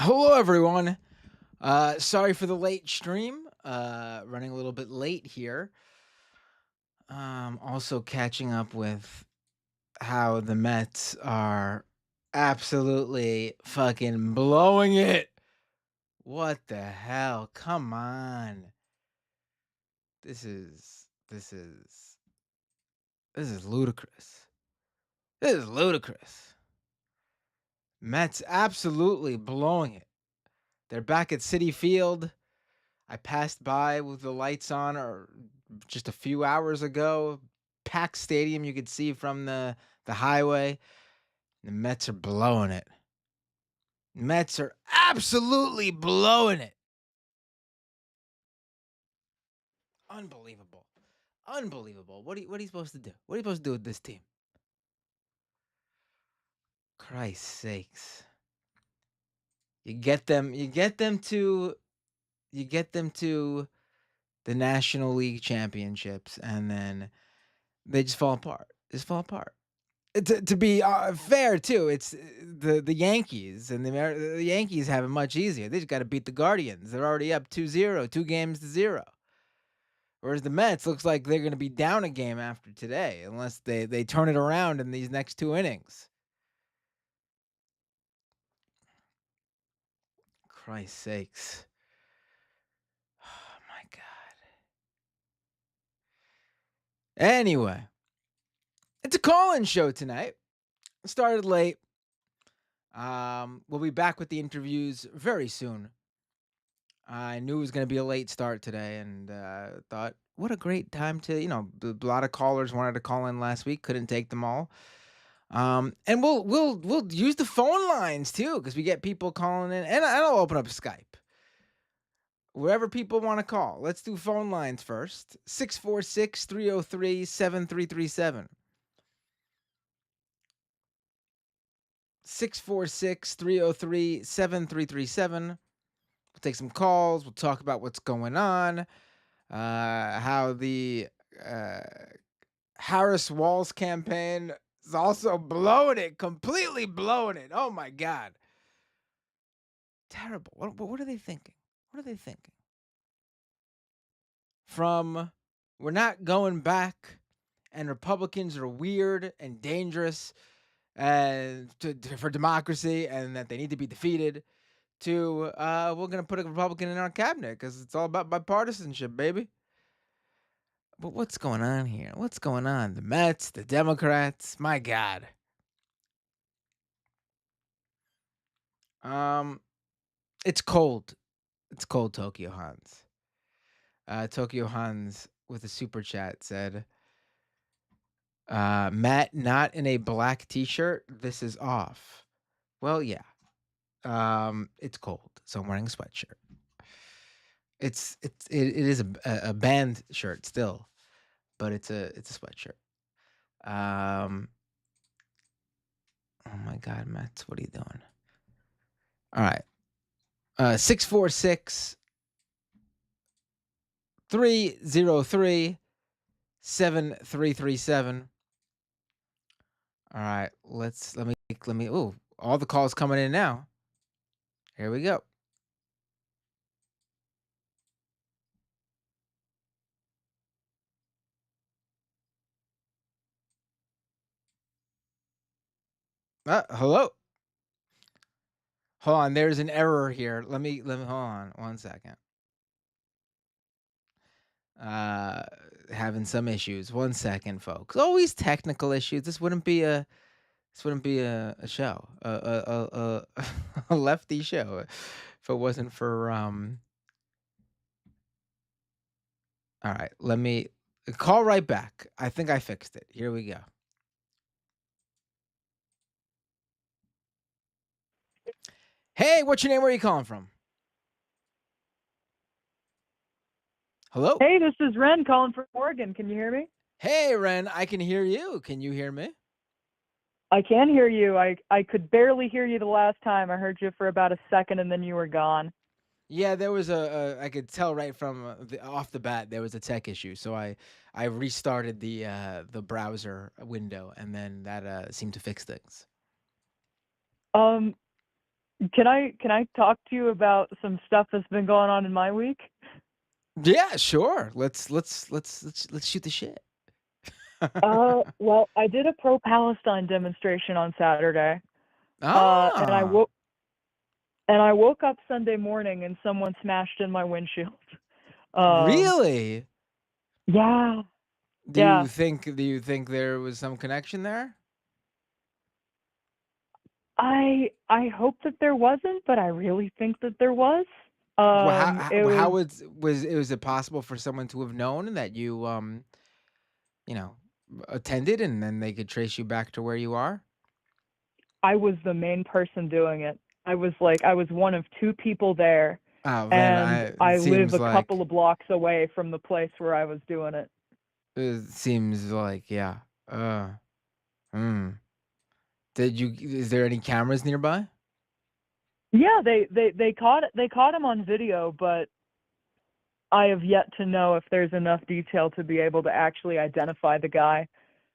Hello, everyone. Sorry for the late stream. Running a little bit late here. Also catching up with how the Mets are absolutely fucking blowing it. What the hell? Come on. This is this is this is ludicrous. This is ludicrous. Mets absolutely blowing it. They're back at Citi Field. I passed by with the lights on or just a few hours ago. Packed stadium you could see from the highway. The Mets are blowing it. Mets are absolutely blowing it. Unbelievable. Unbelievable. What are you supposed to do? What are you supposed to do with this team? Christ's sakes. You get them to the National League championships and then they just fall apart. Just fall apart. To be fair too, it's the Yankees and the Yankees have it much easier. They just got to beat the Guardians. They're already up 2-0, 2 games to 0. Whereas the Mets looks like they're going to be down a game after today, unless they turn it around in these next 2 innings. Christ's sakes! Oh my God. Anyway, it's a call-in show tonight. Started late. We'll be back with the interviews very soon. I knew it was going to be a late start today, and thought, what a great time to, a lot of callers wanted to call in last week, couldn't take them all. And we'll use the phone lines too, because we get people calling in, and I'll open up Skype. Wherever people want to call, let's do phone lines first. 646-303-7337. 646-303-7337. We'll take some calls. We'll talk about what's going on. How the Harris Walls campaign is also blowing it, completely blowing it. Oh my God. Terrible. What are they thinking? What are they thinking? From we're not going back and Republicans are weird and dangerous and for democracy and that they need to be defeated to we're going to put a Republican in our cabinet because it's all about bipartisanship, baby. But what's going on here? What's going on? The Mets, the Democrats, my God. It's cold. It's cold, Tokyo Hans. Tokyo Hans with a super chat said, Matt, not in a black t-shirt. This is off. Well, yeah. It's cold, so I'm wearing a sweatshirt. It is a band shirt still, but it's a sweatshirt. Oh my God, Matt, what are you doing? All right. 646 303 7337. All right, let me oh, all the calls coming in now. Here we go. Hello. Hold on, there's an error here. Let me hold on 1 second. Having some issues. 1 second, folks. Always technical issues. This wouldn't be a show. A lefty show if it wasn't for all right, let me call right back. I think I fixed it. Here we go. Hey, what's your name? Where are you calling from? Hello? Hey, this is Ren calling from Oregon. Can you hear me? Hey, Ren, I can hear you. Can you hear me? I can hear you. I could barely hear you the last time. I heard you for about a second and then you were gone. Yeah, there was I could tell right from off the bat there was a tech issue. So I restarted the browser window and then that seemed to fix things. Um, Can I talk to you about some stuff that's been going on in my week? Yeah, sure. Let's shoot the shit. Well, I did a pro-Palestine demonstration on Saturday. And I Ah, woke up Sunday morning and someone smashed in my windshield. Um, really? yeah, Do yeah. you think do you think there was some connection there? I hope that there wasn't, but I really think that there was. Well, It how was was it possible for someone to have known that you you know, attended and then they could trace you back to where you are? I was the main person doing it. I was one of two people there, Oh, then and it I live seems a like couple of blocks away from the place where I was doing it. yeah. Uh, hmm. Is there any cameras nearby? Yeah, they caught him on video, but I have yet to know if there's enough detail to be able to actually identify the guy.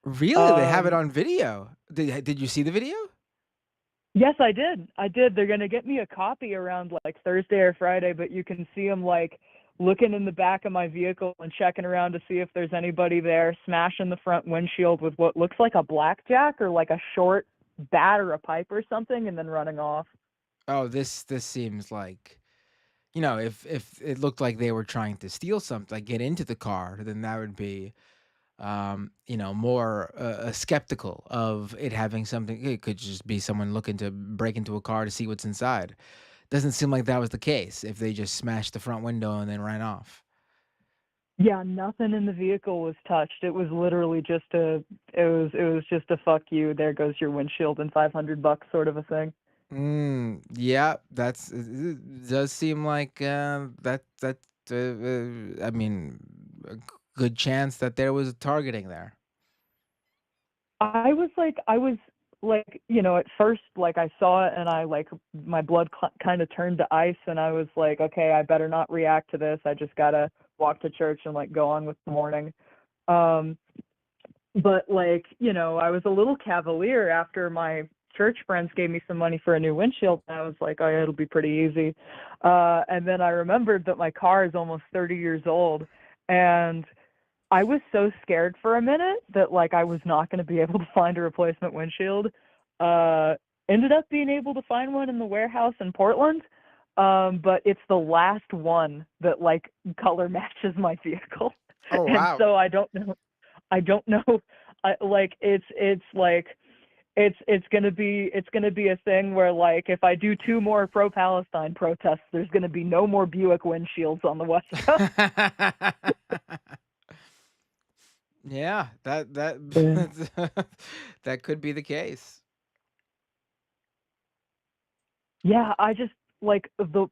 Really? They have it Um, on video. Did you see the video? yes, I did. I did. They're gonna get me a copy around like Thursday or Friday, but you can see him like looking in the back of my vehicle and checking around to see if there's anybody there, smashing the front windshield with what looks like a blackjack or like a short bat or a pipe or something, and then running off. Oh, this seems like, if it looked like they were trying to steal something, like get into the car, then that would be, more skeptical of it having something. It could just be someone looking to break into a car to see what's inside. Doesn't seem like that was the case if they just smashed the front window and then ran off. Yeah, nothing in the vehicle was touched. It was literally just it was just a fuck you, there goes your windshield and $500 sort of a thing. Yeah, it does seem like I mean, good chance that there was a targeting there. I was like, at first, like I saw it and I like my blood kind of turned to ice, and I was like, okay, I better not react to this. I just gotta walk to church and like go on with the morning. Um, but like, I was a little cavalier after my church friends gave me some money for a new windshield, and I was like, oh yeah, it'll be pretty easy. And then I remembered that my car is almost 30 years old, and I was so scared for a minute that like I was not going to be able to find a replacement windshield. Uh, Ended up being able to find one in the warehouse in Portland, but it's the last one that like color matches my vehicle, Oh and wow. so I don't know. I don't know. I like it's like it's gonna be a thing where like if I do two more pro Palestine protests, there's gonna be no more Buick windshields on the West Coast. Yeah, Yeah. that could be the case. Yeah, I just like the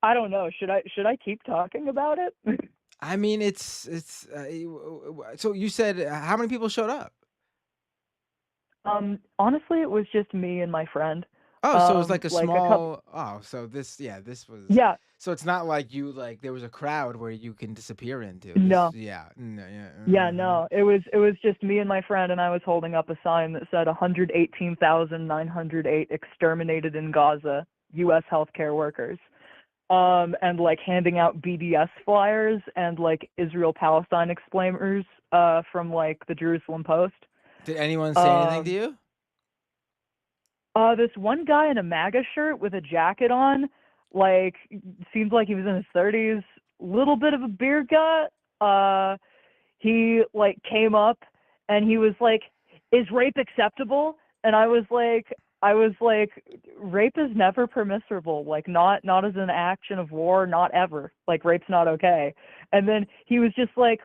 I don't know. Should I keep talking about it? I mean, so you said how many people showed up? Honestly, it was just me and my friend. Oh, so it was like a Like a couple. small. Oh, so this was. Yeah, So it's not like there was a crowd where you can disappear into. no, Yeah, no, yeah. yeah, no. It was just me and my friend, and I was holding up a sign that said 118,908 exterminated in Gaza, U.S. healthcare workers. And like handing out BDS flyers and like Israel Palestine explainers from like the Jerusalem Post. Did anyone say anything to Um, you? this one guy in a MAGA shirt with a jacket on, like seems like he was in his 30s, little bit of a beard gut. He like came up and he was like, "Is rape acceptable?" And I was like, rape is never permissible. Like not as an action of war, not ever. Like rape's not okay. And then he was just like,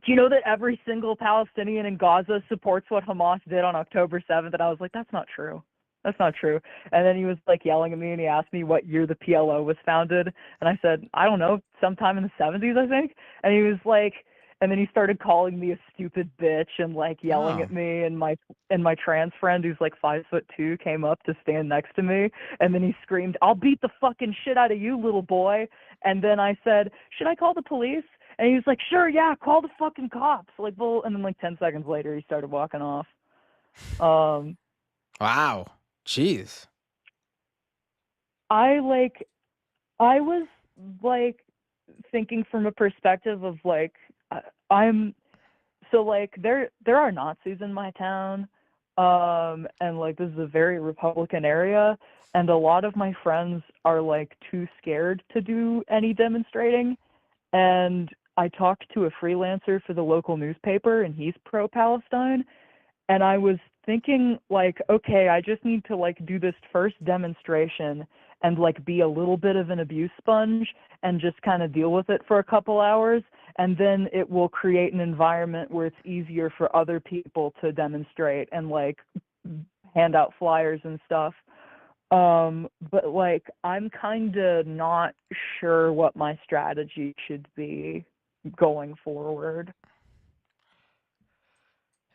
"Do you know that every single Palestinian in Gaza supports what Hamas did on October 7th?" And I was like, "That's not true. That's not true." And then he was like yelling at me and he asked me what year the PLO was founded. And I said, "I don't know, sometime in the 70s, I think." And he was like, and then he started calling me a stupid bitch and like yelling Oh. at me, and my trans friend who's like 5'2" came up to stand next to me, and then he screamed, "I'll beat the fucking shit out of you, little boy." And then I said, "Should I call the police?" And he was like, "Sure, yeah, call the fucking cops." Like, well, and then like 10 seconds later, he started walking off. Um, Wow. Jeez. I like I was like thinking from a perspective of like I'm so like there are Nazis in my town, and like this is a very Republican area, and a lot of my friends are like too scared to do any demonstrating. And I talked to a freelancer for the local newspaper, and he's pro-Palestine. And I was thinking like, okay, I just need to like do this first demonstration and like be a little bit of an abuse sponge and just kind of deal with it for a couple hours, and then it will create an environment where it's easier for other people to demonstrate and like hand out flyers and stuff. But like I'm kind of not sure what my strategy should be going forward.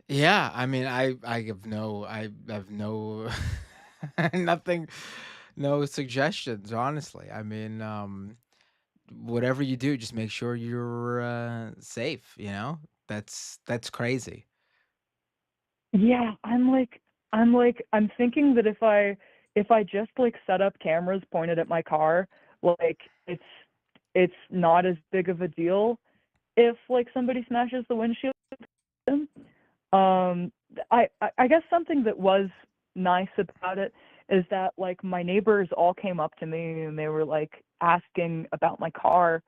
Yeah, I mean, I have no nothing, no suggestions, honestly. I mean, whatever you do, just make sure you're safe, you know? That's crazy. Yeah, I'm thinking that if I just like set up cameras pointed at my car, like it's not as big of a deal if like somebody smashes the windshield. Um, I guess something that was nice about it is that like my neighbors all came up to me and they were like asking about my car,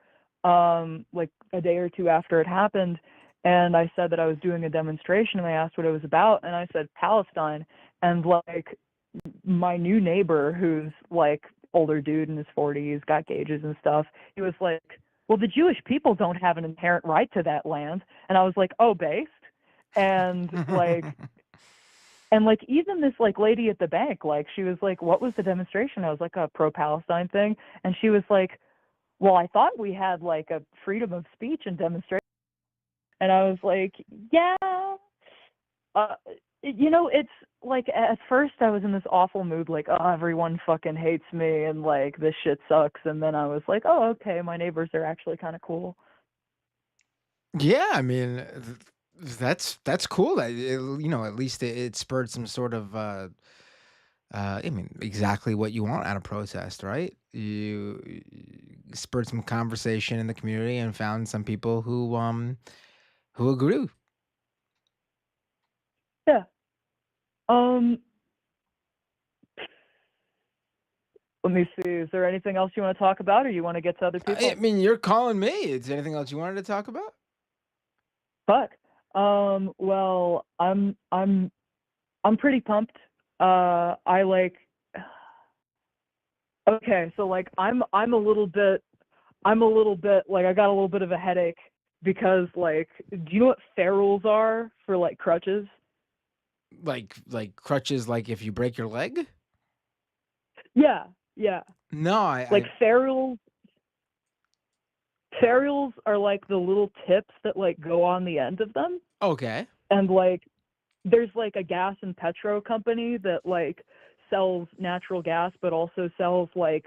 like a day or two after it happened. And I said that I was doing a demonstration and they asked what it was about. And I said Palestine. And like my new neighbor, who's like older dude in his 40s, got gauges and stuff, he was like, well, the Jewish people don't have an inherent right to that land. And I was like, oh, based. And like even this like lady at the bank, like she was like, what was the demonstration? I was like, a pro-Palestine thing. And she was like, well, I thought we had like a freedom of speech and demonstration. And I was like, yeah, uh, it's like at first I was in this awful mood, like, oh, everyone fucking hates me and like this shit sucks. And then I was like, oh, okay, my neighbors are actually kind of cool. Yeah, I mean, that's cool that at least it spurred some sort of I mean, exactly what you want out of protest, right? You spurred some conversation in the community and found some people who agree. Yeah. Um, Let me see. Is there anything else you want to talk about, or you want to get to other I people? mean, you're calling me. Is there anything else you wanted to talk about? Fuck. Well, I'm pretty pumped. I like. Okay, so like I'm a little bit like I got a little bit of a headache because like, do you know what ferrules are for like crutches? Like crutches, like if you break your leg? Yeah, yeah. No, Like I ferrules are like the little tips that like go on the end of them, okay. and like there's like a gas and petro company that like sells natural gas but also sells like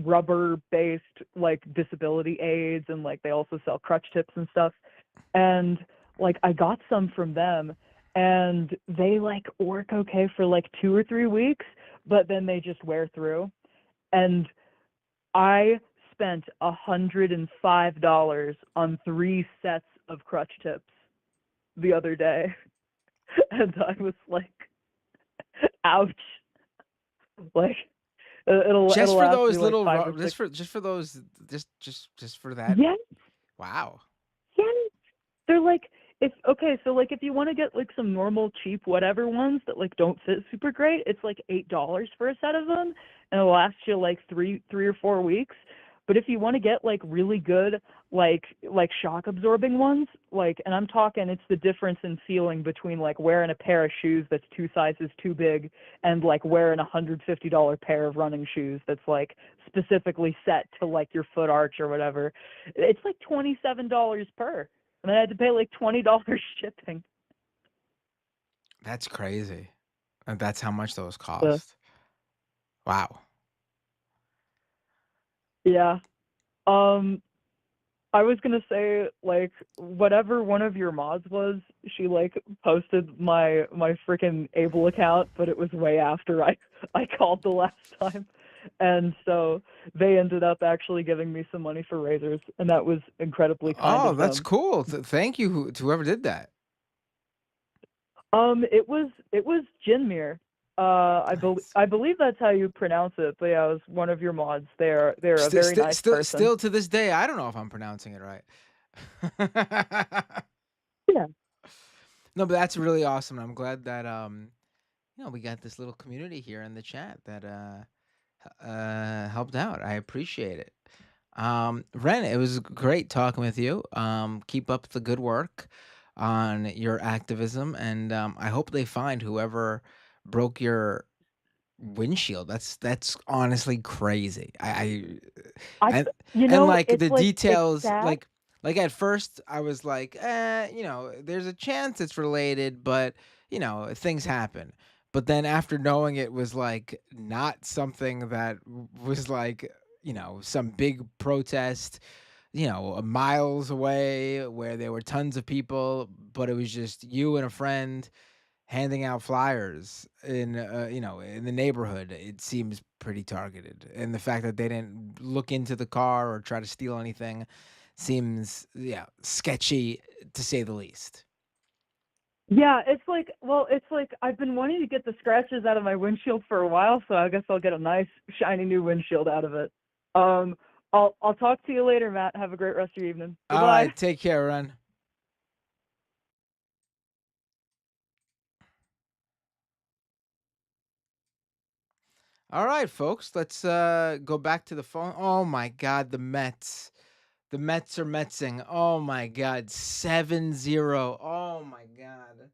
rubber based like disability aids, and like they also sell crutch tips and stuff. And like I got some from them, and they like work okay for like 2 or 3 weeks, but then they just wear through. And I spent $105 on 3 sets of crutch tips the other day. And I was like, ouch. Like Just it'll for last those me like little five or six. just for those just for that. Yes, Wow. yes. They're like, if okay, so like if you want to get like some normal cheap whatever ones that like don't fit super great, it's like $8 for a set of them, and it'll last you like three or 4 weeks. But if you want to get like really good like shock absorbing ones, like, and I'm talking, it's the difference in feeling between like wearing a pair of shoes that's 2 sizes too big and like wearing $150 pair of running shoes that's like specifically set to like your foot arch or whatever. It's like $27 per, and I had to pay like $20 shipping. That's crazy. And that's how much those So cost. Wow. yeah. Um, I was gonna say, like, whatever one of your mods was, she like posted my freaking Able account, but it was way after I called the last time, and so they ended up actually giving me some money for razors, and that was incredibly kind Oh, of that's them. cool. Thank you to whoever did that. It was Jinmir. Nice. I believe that's how you pronounce it, but yeah, it was one of your mods. They're a very nice person. Still to this day, I don't know if I'm pronouncing it right. Yeah. No, but that's really awesome. I'm glad that we got this little community here in the chat that helped out. I appreciate it. Ren, it was great talking with you. Keep up the good work on your activism, and I hope they find whoever broke your windshield. That's honestly crazy. I And you and know, like it's the like it's details, sad. like at first I was like, there's a chance it's related, but things happen. But then after knowing it was like not something that was like, some big protest, miles away where there were tons of people, but it was just you and a friend handing out flyers in the neighborhood. It seems pretty targeted, and the fact that they didn't look into the car or try to steal anything seems, yeah, sketchy to say the least. Yeah, it's like, well, it's like I've been wanting to get the scratches out of my windshield for a while, so I guess I'll get a nice shiny new windshield out of it. Um, I'll talk to you later, Matt. Have a great rest of your evening. All Goodbye. right, take care, Ren. All right, folks, let's go back to the phone. Oh my God, the Mets. The Mets are Metsing. Oh my God, 7-0. Oh my God.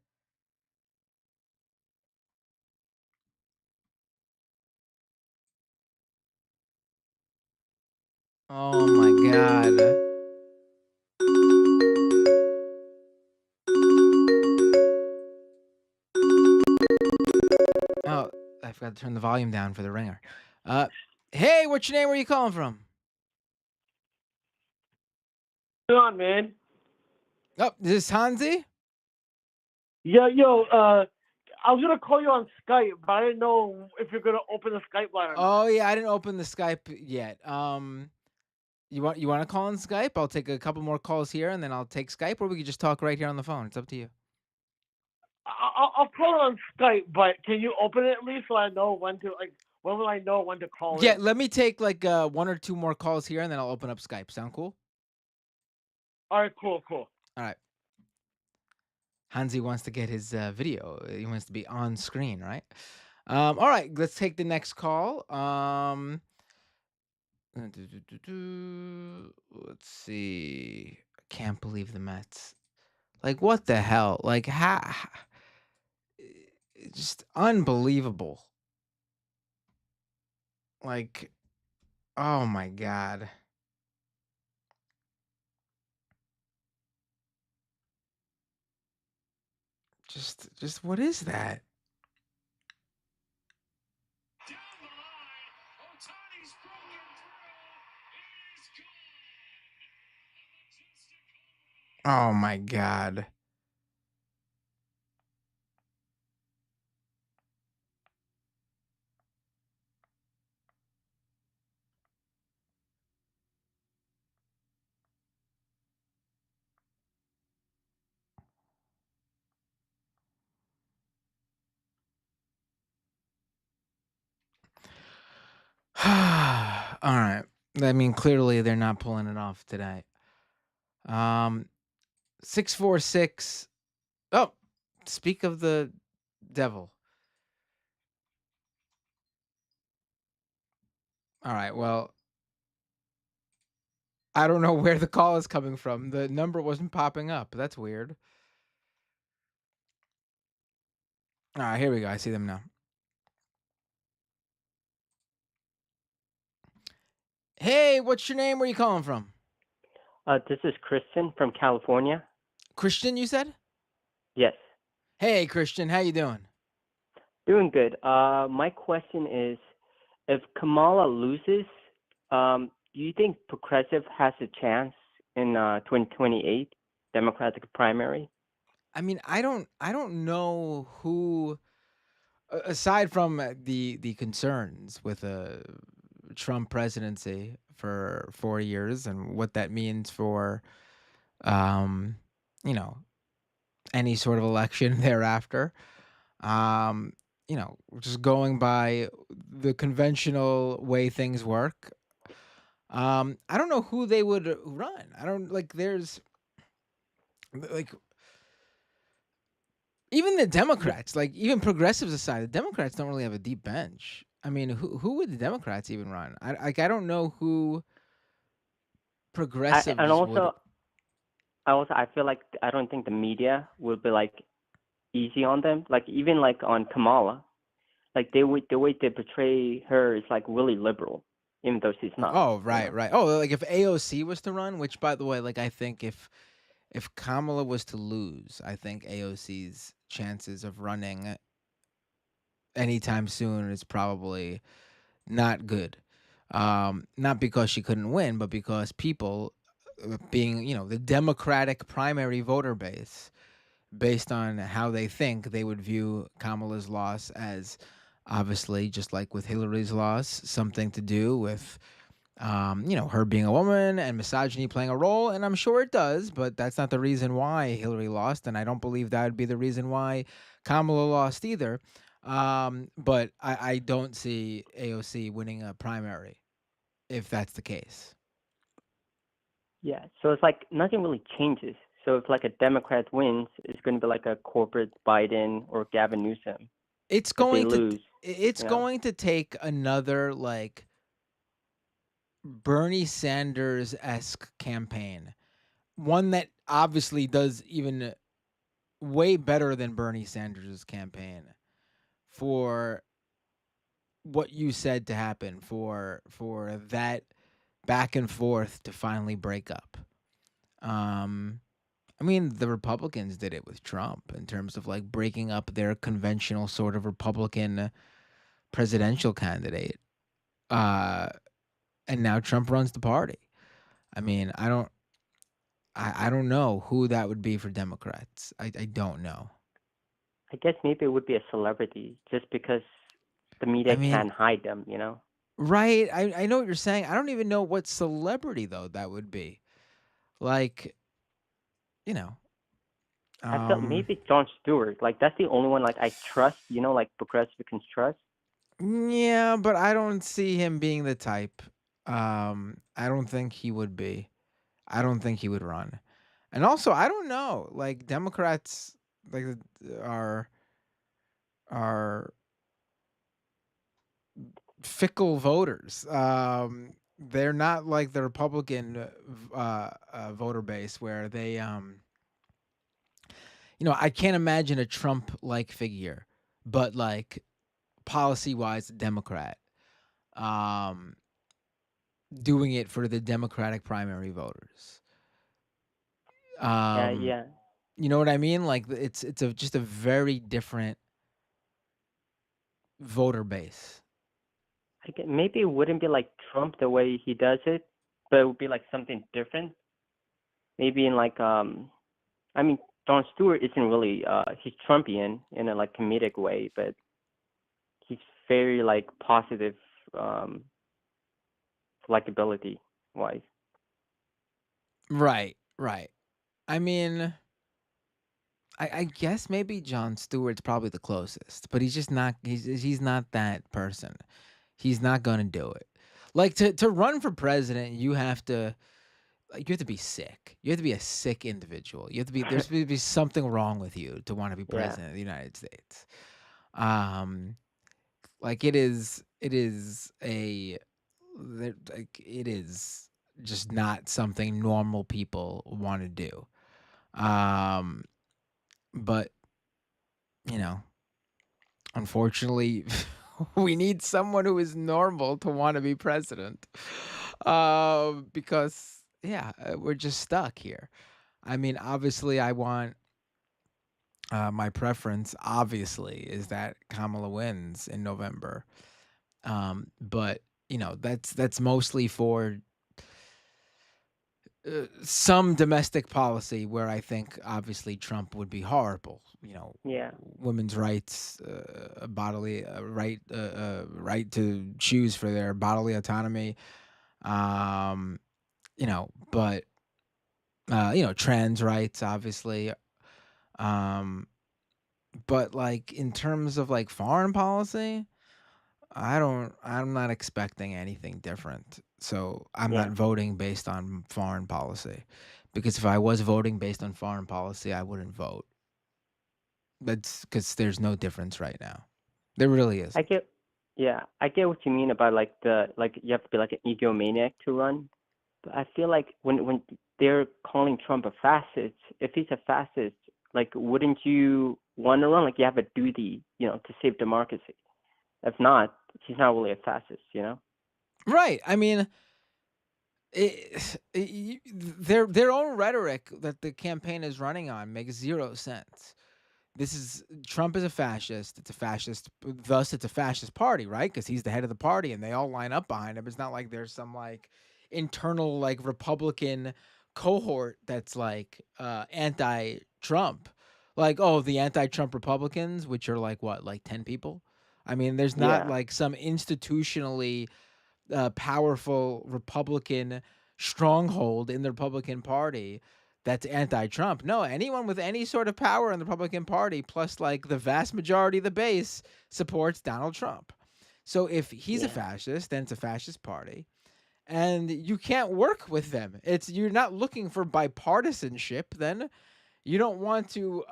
Oh my God. Oh, I forgot to turn the volume down for the ringer. Uh, hey, what's your name? Where you calling from? On, man? Oh, this is Hansi? I was gonna call you on Skype, but I didn't know if you're gonna open the Skype line or not. Oh yeah, I didn't open the Skype yet. You want to call on Skype? I'll take a couple more calls here, and then I'll take Skype, or we could just talk right here on the phone. It's up to you. I'll call it on Skype, but can you open it at least so I know when to when will I know when to call Yeah, in? let me take like one or two more calls here, and then I'll open up Skype. Sound cool? All right, cool. All right. Hansi wants to get his video. He wants to be on screen, right? All right, let's take the next call. Let's see. I can't believe the Mets. Like, what the hell? Like, just unbelievable. Like, oh my God. Just what is that? Oh my God. All right. I mean, clearly they're not pulling it off today. 646. Oh, speak of the devil. All right. Well, I don't know where the call is coming from. The number wasn't popping up. That's weird. All right, here we go. I see them now. Hey, what's your name? Where you calling from? This is Christian from California. Christian, you said? Yes, Hey, Christian, how you doing? doing good. My question is, if Kamala loses, do you think Progressive has a chance in 2028 Democratic primary? I mean, I don't know who aside from the concerns with a Trump presidency for 4 years and what that means for um you know any sort of election thereafter. Um, just going by the conventional way things work. I don't know who they would run. I don't like there's like even the Yeah, Democrats, like even progressives aside, the Democrats don't really have a deep bench. I mean, who would the Democrats even run? I don't know who and progressives would. also I feel like I don't think the media will be like easy on them. Like even like on Kamala, like the way they portray her is like really liberal, even though she's not. Oh, You right, know. right. Oh, like if AOC was to run, which by the way, like I think if Kamala was to lose, I think AOC's chances of running anytime soon is probably not good. Not because she couldn't win, but because people, being the Democratic primary voter base, based on how they think, they would view Kamala's loss as obviously just like with Hillary's loss, something to do with her being a woman and misogyny playing a role, and I'm sure it does, but that's not the reason why Hillary lost, and I don't believe that would be the reason why Kamala lost either. But I don't see AOC winning a primary if that's the case. Yeah. So it's like nothing really changes. So if like a Democrat wins, it's going to be like a corporate Biden or Gavin Newsom. It's If they going to lose, it's you know. going to take another like Bernie Sanders esque campaign, one that obviously does even way better than Bernie Sanders' campaign for what you said to happen, for that back and forth to finally break up. Um I mean, the Republicans did it with Trump in terms of like breaking up their conventional sort of Republican presidential candidate. Uh and now Trump runs the party. I mean, I don't know who that would be for Democrats. I don't know. I guess maybe it would be a celebrity just because the I media mean, can't hide them, you know. right, I know what you're saying. I don't even know what celebrity though that would be. Like, you know, I felt um maybe Jon Stewart. Like that's the only one like I trust, you know, like progressive can trust. yeah, but I don't see him being the type. I don't think he would be. I don't think he would run. And also, I don't know. Like Democrats, like are are fickle voters. They're not like the Republican voter base where they I can't imagine a Trump like figure, but like policy wise, Democrat, um, doing it for the Democratic primary voters. Yeah, Um, yeah. you know what I mean? Like it's just a very different voter base. Maybe it wouldn't be like Trump the way he does it, but it would be like something different. Maybe in like I mean Jon Stewart isn't really he's Trumpian in a like comedic way, but he's very like positive um likability wise. Right, right. I mean, I guess maybe Jon Stewart's probably the closest, but he's just not. He's not that person. He's not gonna do it. Like to run for president, you have to be sick. You have to be a sick individual. You have to be there's to be something wrong with you to want to be Yeah. president of the United States. Um, like it is like it is just not something normal people want to do. Um, but you know, unfortunately, we need someone who is normal to want to be president. Because yeah, we're just stuck here. I mean, obviously, I want my preference. Obviously, is that Kamala wins in November. But that's mostly for some domestic policy where I think obviously Trump would be horrible. Yeah. Women's rights, bodily right to choose for their bodily autonomy. Um, but trans rights, obviously. Um, but like in terms of like foreign policy, I'm not expecting anything different. So I'm not Yeah. voting based on foreign policy. Because if I was voting based on foreign policy, I wouldn't vote. That's because there's no difference right now. There really I isn't. get, yeah, I get what you mean about like you have to be like an egomaniac to run. But I feel like when they're calling Trump a fascist, if he's a fascist, like wouldn't you want to run? Like you have a duty, to save democracy. If not, he's not really a fascist, Right. I mean, their own rhetoric that the campaign is running on makes zero sense. Trump is a fascist. It's a fascist. Thus, it's a fascist party, right? Because he's the head of the party, and they all line up behind him. It's not like there's some like internal like Republican cohort that's like anti-Trump. Like, oh, the anti-Trump Republicans, which are like what, like 10 people. I mean, there's not Yeah. like some institutionally powerful Republican stronghold in the Republican Party that's anti-Trump. No, anyone with any sort of power in the Republican Party, plus like the vast majority of the base, supports Donald Trump. So if he's a Yeah. fascist, then it's a fascist party, and you can't work with them. You're not looking for bipartisanship. Then you don't want to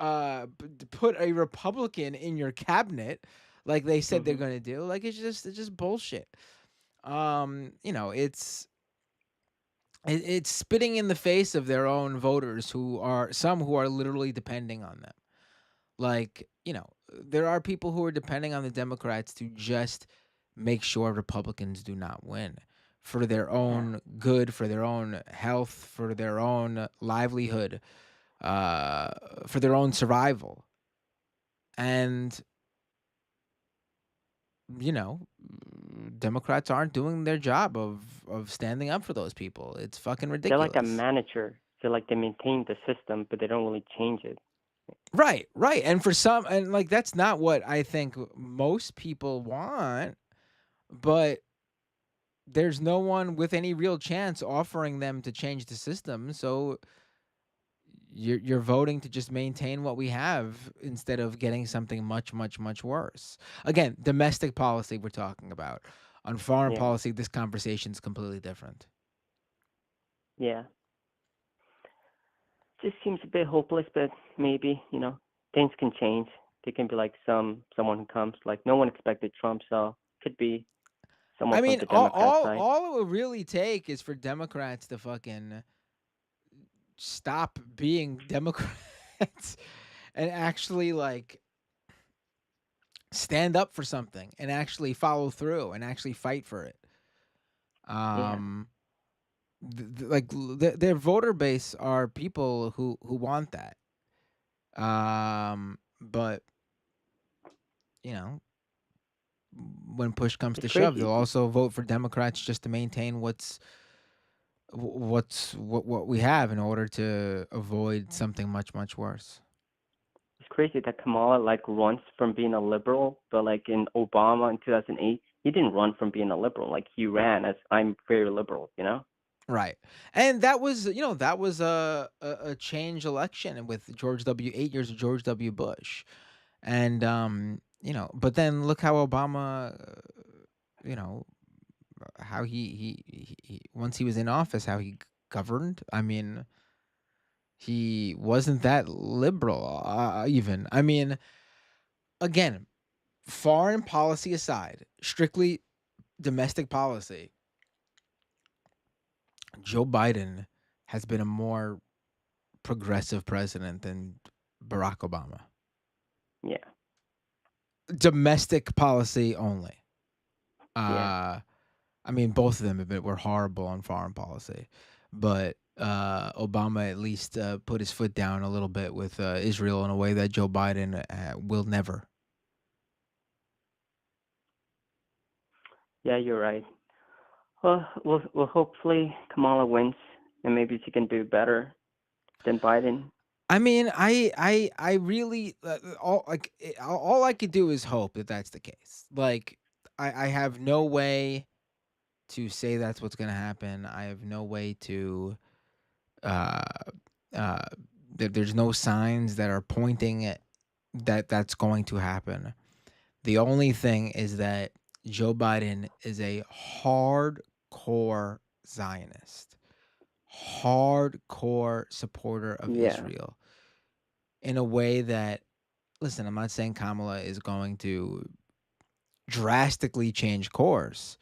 put a Republican in your cabinet like they said they're Mhm. going to do. Like it's just bullshit. It's spitting in the face of their own voters who are literally depending on them. Like, there are people who are depending on the Democrats to just make sure Republicans do not win for their Yeah. own good, for their own health, for their own livelihood, uh, for their own survival. And, you know, Democrats aren't doing their job of standing up for those people. It's fucking They're like a ridiculous. manager. So like they maintain the system, but they don't really change it. Right, right. And for some, and like that's not what I think most people want, but there's no one with any real chance offering them to change the system. So you're voting to just maintain what we have instead of getting something much, much, much worse. Again, domestic policy we're talking about. On foreign Yeah. policy, this conversation is completely different. Yeah. Just seems a bit hopeless, but maybe, things can change. There can be like someone who comes, like no one expected Trump, so could be someone I from mean, the all Democrat all side. all it would really take is for Democrats to fucking stop being Democrats and actually like stand up for something and actually follow through and actually fight for it. Yeah. Um, their voter base are people who want that. But you know, when push comes It's to shove, they'll crazy. also vote for Democrats just to maintain what we have in order to avoid something much much worse. It's crazy that Kamala like runs from being a liberal, but like in Obama in 2008, he didn't run from being a liberal. Like he ran as I'm very liberal. Right. And that was a change election with George W. 8 years of George W. Bush. And but then look how Obama you know, how he once he was in office, how he governed. I mean, he wasn't that liberal even. I mean, again, foreign policy aside, strictly domestic policy, Joe Biden has been a more progressive president than Barack Obama. Yeah. Domestic policy only. Yeah. I mean, both of them were horrible on foreign policy, but Obama at least put his foot down a little bit with Israel in a way that Joe Biden will never. Yeah, you're right. Well, hopefully Kamala wins. and maybe she can do better than Biden. I mean, I really all I could do is hope that that's the case. Like, I have no way to say that's what's gonna happen. I have no way to uh uh there's no signs that are pointing at that that's going to happen. The only thing is that Joe Biden is a hardcore Zionist, hardcore supporter of Yeah, Israel in a way that, listen, I'm not saying Kamala is going to drastically change course,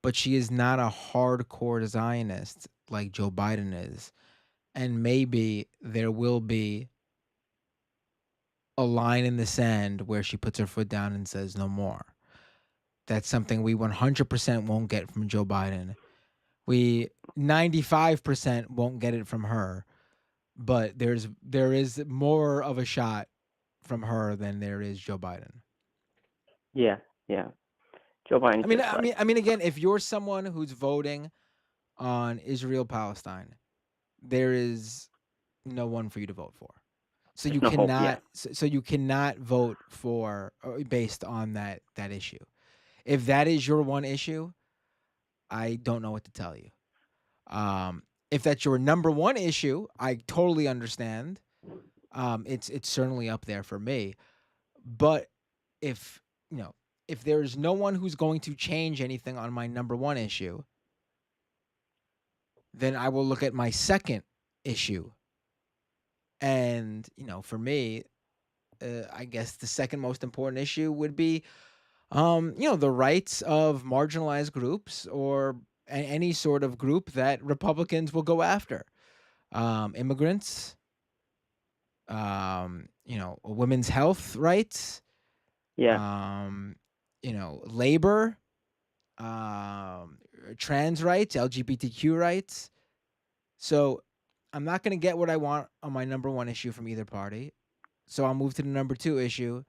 but she is not a hardcore Zionist like Joe Biden is. And maybe there will be a line in the sand where she puts her foot down and says no more. That's something we 100% won't get from Joe Biden. We 95% won't get it from her, but there is more of a shot from her than there is Joe Biden. yeah, yeah. Joe Biden's just like I mean, again, if you're someone who's voting on Israel Palestine, there is no one for you to vote for. So there's you no hope. Yeah, cannot vote for based on that issue. If that is your one issue, I don't know what to tell you. If that's your number one issue, I totally understand. It's certainly up there for me. But if if there's no one who's going to change anything on my number one issue, then I will look at my second issue. And for me, I guess the second most important issue would be, the rights of marginalized groups or any sort of group that Republicans will go after. Immigrants, women's health rights, yeah, labor, trans rights, LGBTQ rights. So I'm not going to get what I want on my number one issue from either party. So I'll move to the number two issue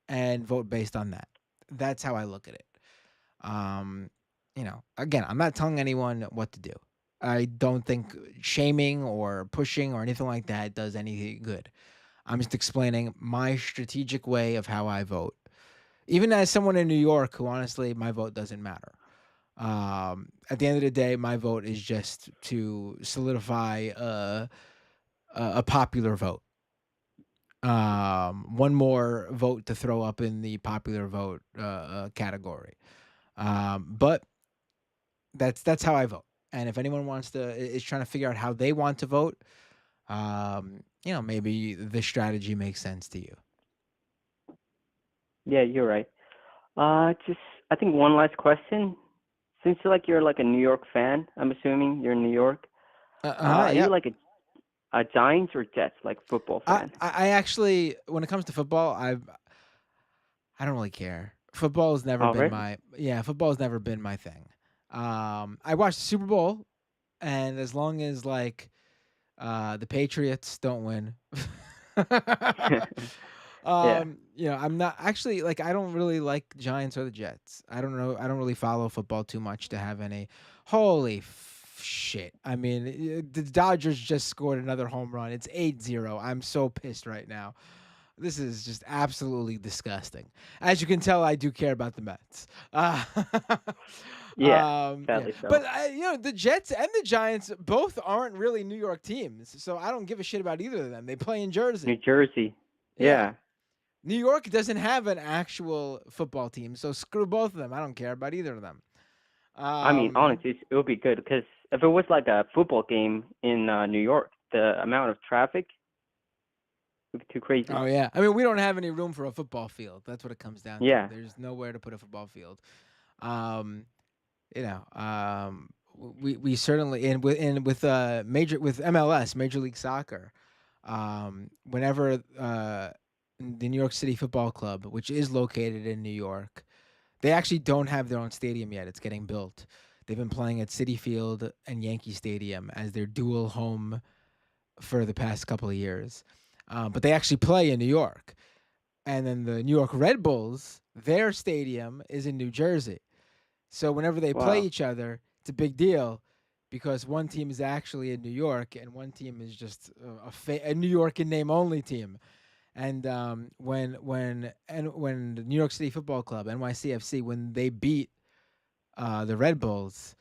and vote based on that. That's how I look at it. Again, I'm not telling anyone what to do. I don't think shaming or pushing or anything like that does anything good. I'm just explaining my strategic way of how I vote. Even as someone in New York who honestly, my vote doesn't matter. At the end of the day, my vote is just to solidify a popular vote. One more vote to throw up in the popular vote category. But that's how I vote. And if anyone is trying to figure out how they want to vote, maybe the strategy makes sense to you. yeah. You're right. Just I think one last question. Since you're like a New York fan, I'm assuming you're in New York. Are Yeah. you like a Giants or Jets like football fan? I actually, when it comes to football, I don't really care. Football has never Oh, been really? football's never been my thing. I watched the Super Bowl, and as long as the Patriots don't win, Yeah. I'm not actually I don't really like the Giants or the Jets. I don't know. I don't really follow football too much to have any. Holy shit. I mean, the Dodgers just scored another home run. It's 8-0. I'm so pissed right now. This is just absolutely disgusting. As you can tell, I do care about the Mets. Yeah. Yeah. Sadly But so. the Jets and the Giants both aren't really New York teams, so I don't give a shit about either of them. They play in New Jersey. Jersey. Yeah. Yeah. New York doesn't have an actual football team, so screw both of them. I don't care about either of them. I mean, Um, honestly, it would be good because if it was like a football game in New York, the amount of traffic would be too crazy. oh yeah. I mean, we don't have any room for a football field. That's what it comes down to. Yeah. There's nowhere to put a football field. Um, we certainly with MLS, Major League Soccer, whenever the New York City Football Club, which is located in New York, they actually don't have their own stadium yet. It's getting built. They've been playing at Citi Field and Yankee Stadium as their dual home for the past couple of years. But they actually play in New York. And then the New York Red Bulls, their stadium is in New Jersey. So whenever they play Wow. each other, it's a big deal because one team is actually in New York and one team is just a New York in name only team. And when the New York City Football Club (NYCFC) when they beat the Red Bulls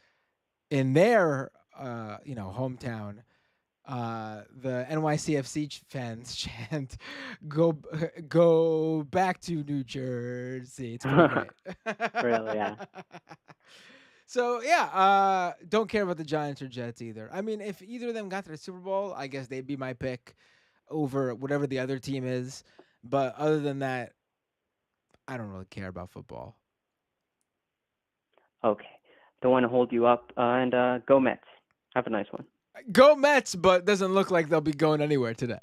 in their hometown, the NYCFC fans chant, "Go back to New Jersey." It's pretty great. Really, yeah. So yeah, don't care about the Giants or Jets either. I mean, if either of them got to the Super Bowl, I guess they'd be my pick over whatever the other team is. But other than that, I don't really care about football. Okay. Don't want to hold you up. And go Mets. Have a nice one. Go Mets, but doesn't look like they'll be going anywhere today.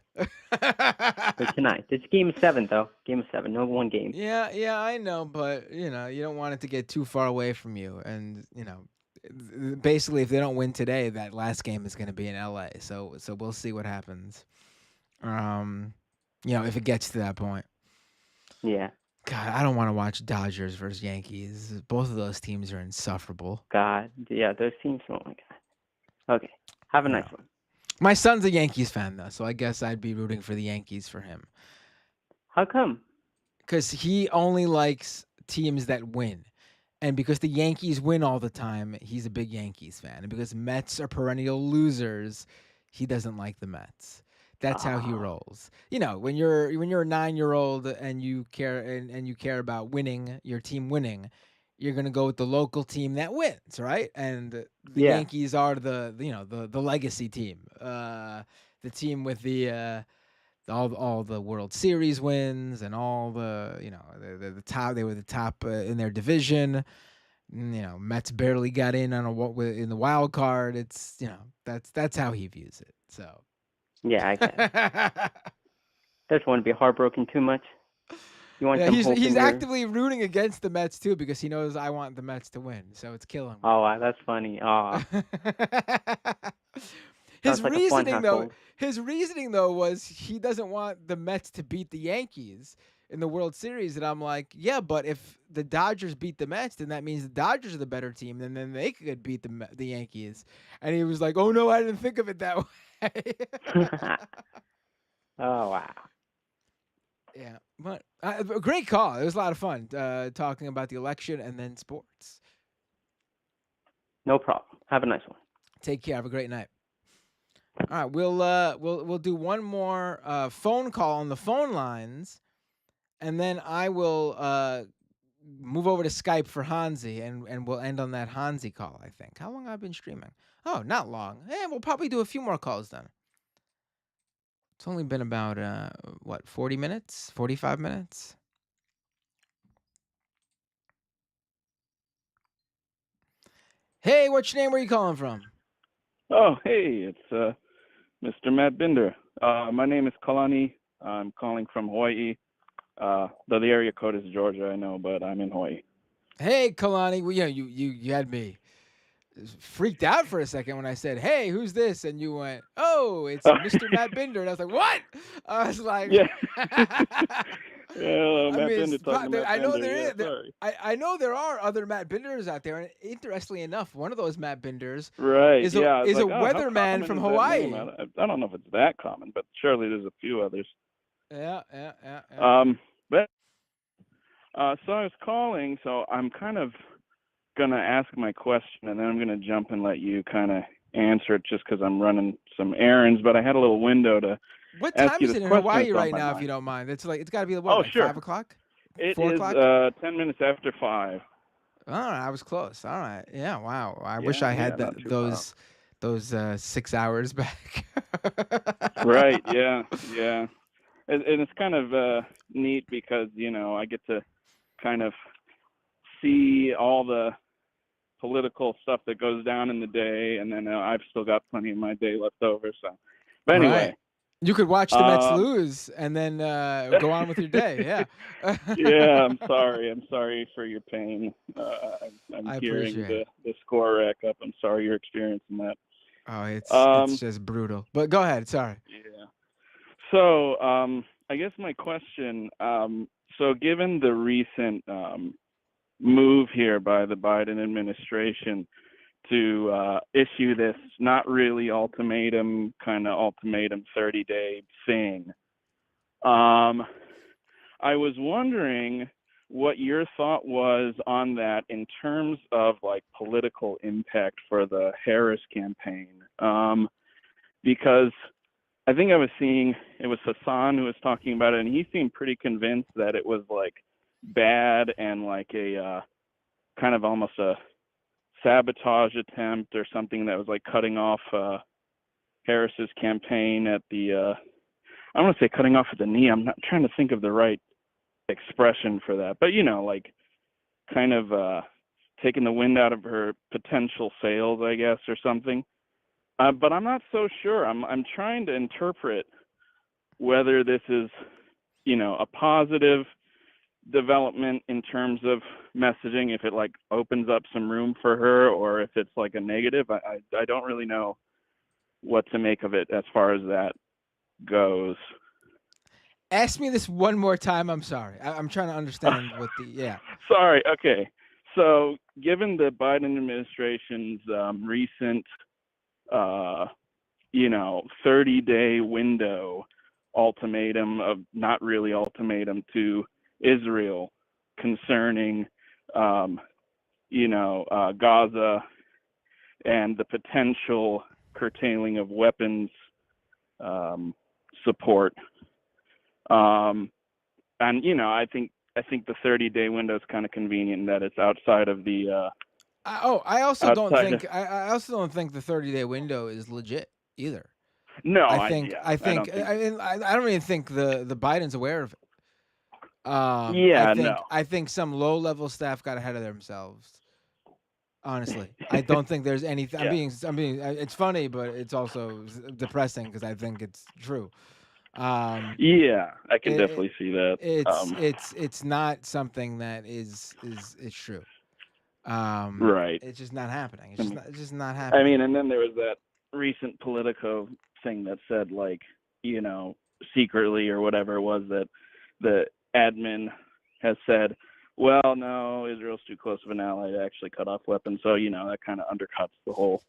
But tonight. It's Game 7, though. Game 7. No one game. Yeah, I know, but you don't want it to get too far away from you, and basically, if they don't win today, that last game is going to be in LA. So we'll see what happens. If it gets to that point. Yeah. God, I don't want to watch Dodgers versus Yankees. Both of those teams are insufferable. God. Yeah, those teams. Oh, my God. Okay. Have a nice one. My son's a Yankees fan, though, so I guess I'd be rooting for the Yankees for him. How come? Because he only likes teams that win. And because the Yankees win all the time, he's a big Yankees fan. And because Mets are perennial losers, he doesn't like the Mets. That's how he rolls. When you're a 9-year-old and you care and you care about winning, your team winning, you're gonna go with the local team that wins, right? And the Yankees are the legacy team, the team with the all the World Series wins and all the top. They were the top in their division. Mets barely got in in the wild card. It's that's how he views it. So. Yeah, I get it. Doesn't want to be heartbroken too much. You want some hope he's in actively rooting against the Mets too because he knows I want the Mets to win, so it's killing me. Oh, wow, that's funny. Oh. His reasoning though was he doesn't want the Mets to beat the Yankees in the World Series, and I'm like, yeah, but if the Dodgers beat the Mets, then that means the Dodgers are the better team, and then they could beat the Yankees. And he was like, oh no, I didn't think of it that way. Oh, wow. Yeah, but a great call. It was a lot of fun talking about the election and then sports. No problem. Have a nice one. Take care. Have a great night. All right, we'll do one more phone call on the phone lines, and then I will move over to Skype for Hansi, and we'll end on that Hansi call. I think. How long I've been streaming? Oh, not long. Yeah, we'll probably do a few more calls then. It's only been about 40 minutes, 45 minutes. Hey, what's your name? Where are you calling from? Oh, hey, it's Mr. Matt Binder. My name is Kalani. I'm calling from Hawaii. Though the area code is Georgia, I know, but I'm in Hawaii. Hey, Kalani. Well, you had me freaked out for a second when I said, "Hey, who's this?" And you went, "Oh, it's Mr. Matt Binder." And I was like, "What?" I was like, "Yeah." Matt Binder talking about I know Binder. I know there are other Matt Binders out there, and interestingly enough, one of those Matt Binders is a weatherman from Hawaii. I don't know if it's that common, but surely there's a few others. Yeah. So I was calling, so I'm kind of gonna ask my question, and then I'm gonna jump and let you kind of answer it, just because I'm running some errands. But I had a little window to. What time is it in Hawaii right now, if you don't mind? It's it's got to be what, sure. 5 o'clock? It 4 is o'clock? 10 minutes after 5. All right, I was close. All right, yeah, wow. I wish I had those 6 hours back. Right. Yeah. And it's kind of neat because I get to kind of see all the political stuff that goes down in the day, and then I've still got plenty of my day left over. So, but anyway. Right. You could watch the Mets lose and then go on with your day. Yeah. Yeah, I'm sorry for your pain. I'm hearing the score rack up. I'm sorry you're experiencing that. Oh, it's just brutal. But go ahead. Sorry. Yeah. So I guess my question. So given the recent move here by the Biden administration to issue this not really ultimatum, kind of ultimatum 30-day thing. I was wondering what your thought was on that in terms of like political impact for the Harris campaign. Because I think I was seeing, it was Hassan who was talking about it, and he seemed pretty convinced that it was like bad and like a kind of almost a sabotage attempt or something that was like cutting off Harris's campaign at the, I want to say cutting off at the knee. I'm not trying to think of the right expression for that, but you know, like kind of taking the wind out of her potential sails, I guess, or something. But I'm not so sure. I'm trying to interpret whether this is, you know, a positive development in terms of messaging, if it like opens up some room for her, or if it's like a negative. I don't really know what to make of it as far as that goes. Ask me this one more time. I'm sorry. I'm trying to understand what the yeah. Sorry. Okay. So given the Biden administration's recent, you know, 30-day window ultimatum of not really ultimatum to Israel concerning, you know, Gaza and the potential curtailing of weapons support. And you know, I think the 30-day window is kind of convenient in that it's outside of the. I also don't outside think of- I also don't think the 30-day window is legit either. No, I think yeah, I think don't think- I don't even think the Biden's aware of it. Yeah, I think some low-level staff got ahead of themselves. Honestly, I don't think there's anything. Yeah. I'm being. It's funny, but it's also depressing because I think it's true. Yeah, I can definitely see that. It's not something that is true. Right. It's just not happening. It's just not happening. I mean, and then there was that recent Politico thing that said, like, you know, secretly or whatever it was, that the admin has said, well, no, Israel's too close of an ally to actually cut off weapons. So, you know, that kind of undercuts the whole.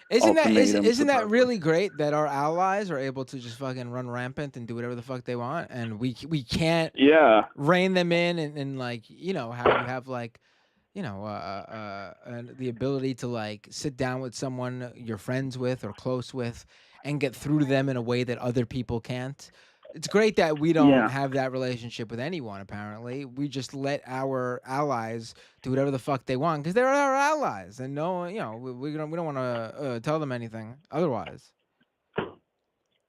Isn't that really great that our allies are able to just fucking run rampant and do whatever the fuck they want, and we can't rein them in and like, you know, how you have like, you know, the ability to like sit down with someone you're friends with or close with and get through to them in a way that other people can't. It's great that we don't have that relationship with anyone, apparently. We just let our allies do whatever the fuck they want because they're our allies. And no, you know, we don't want to tell them anything otherwise.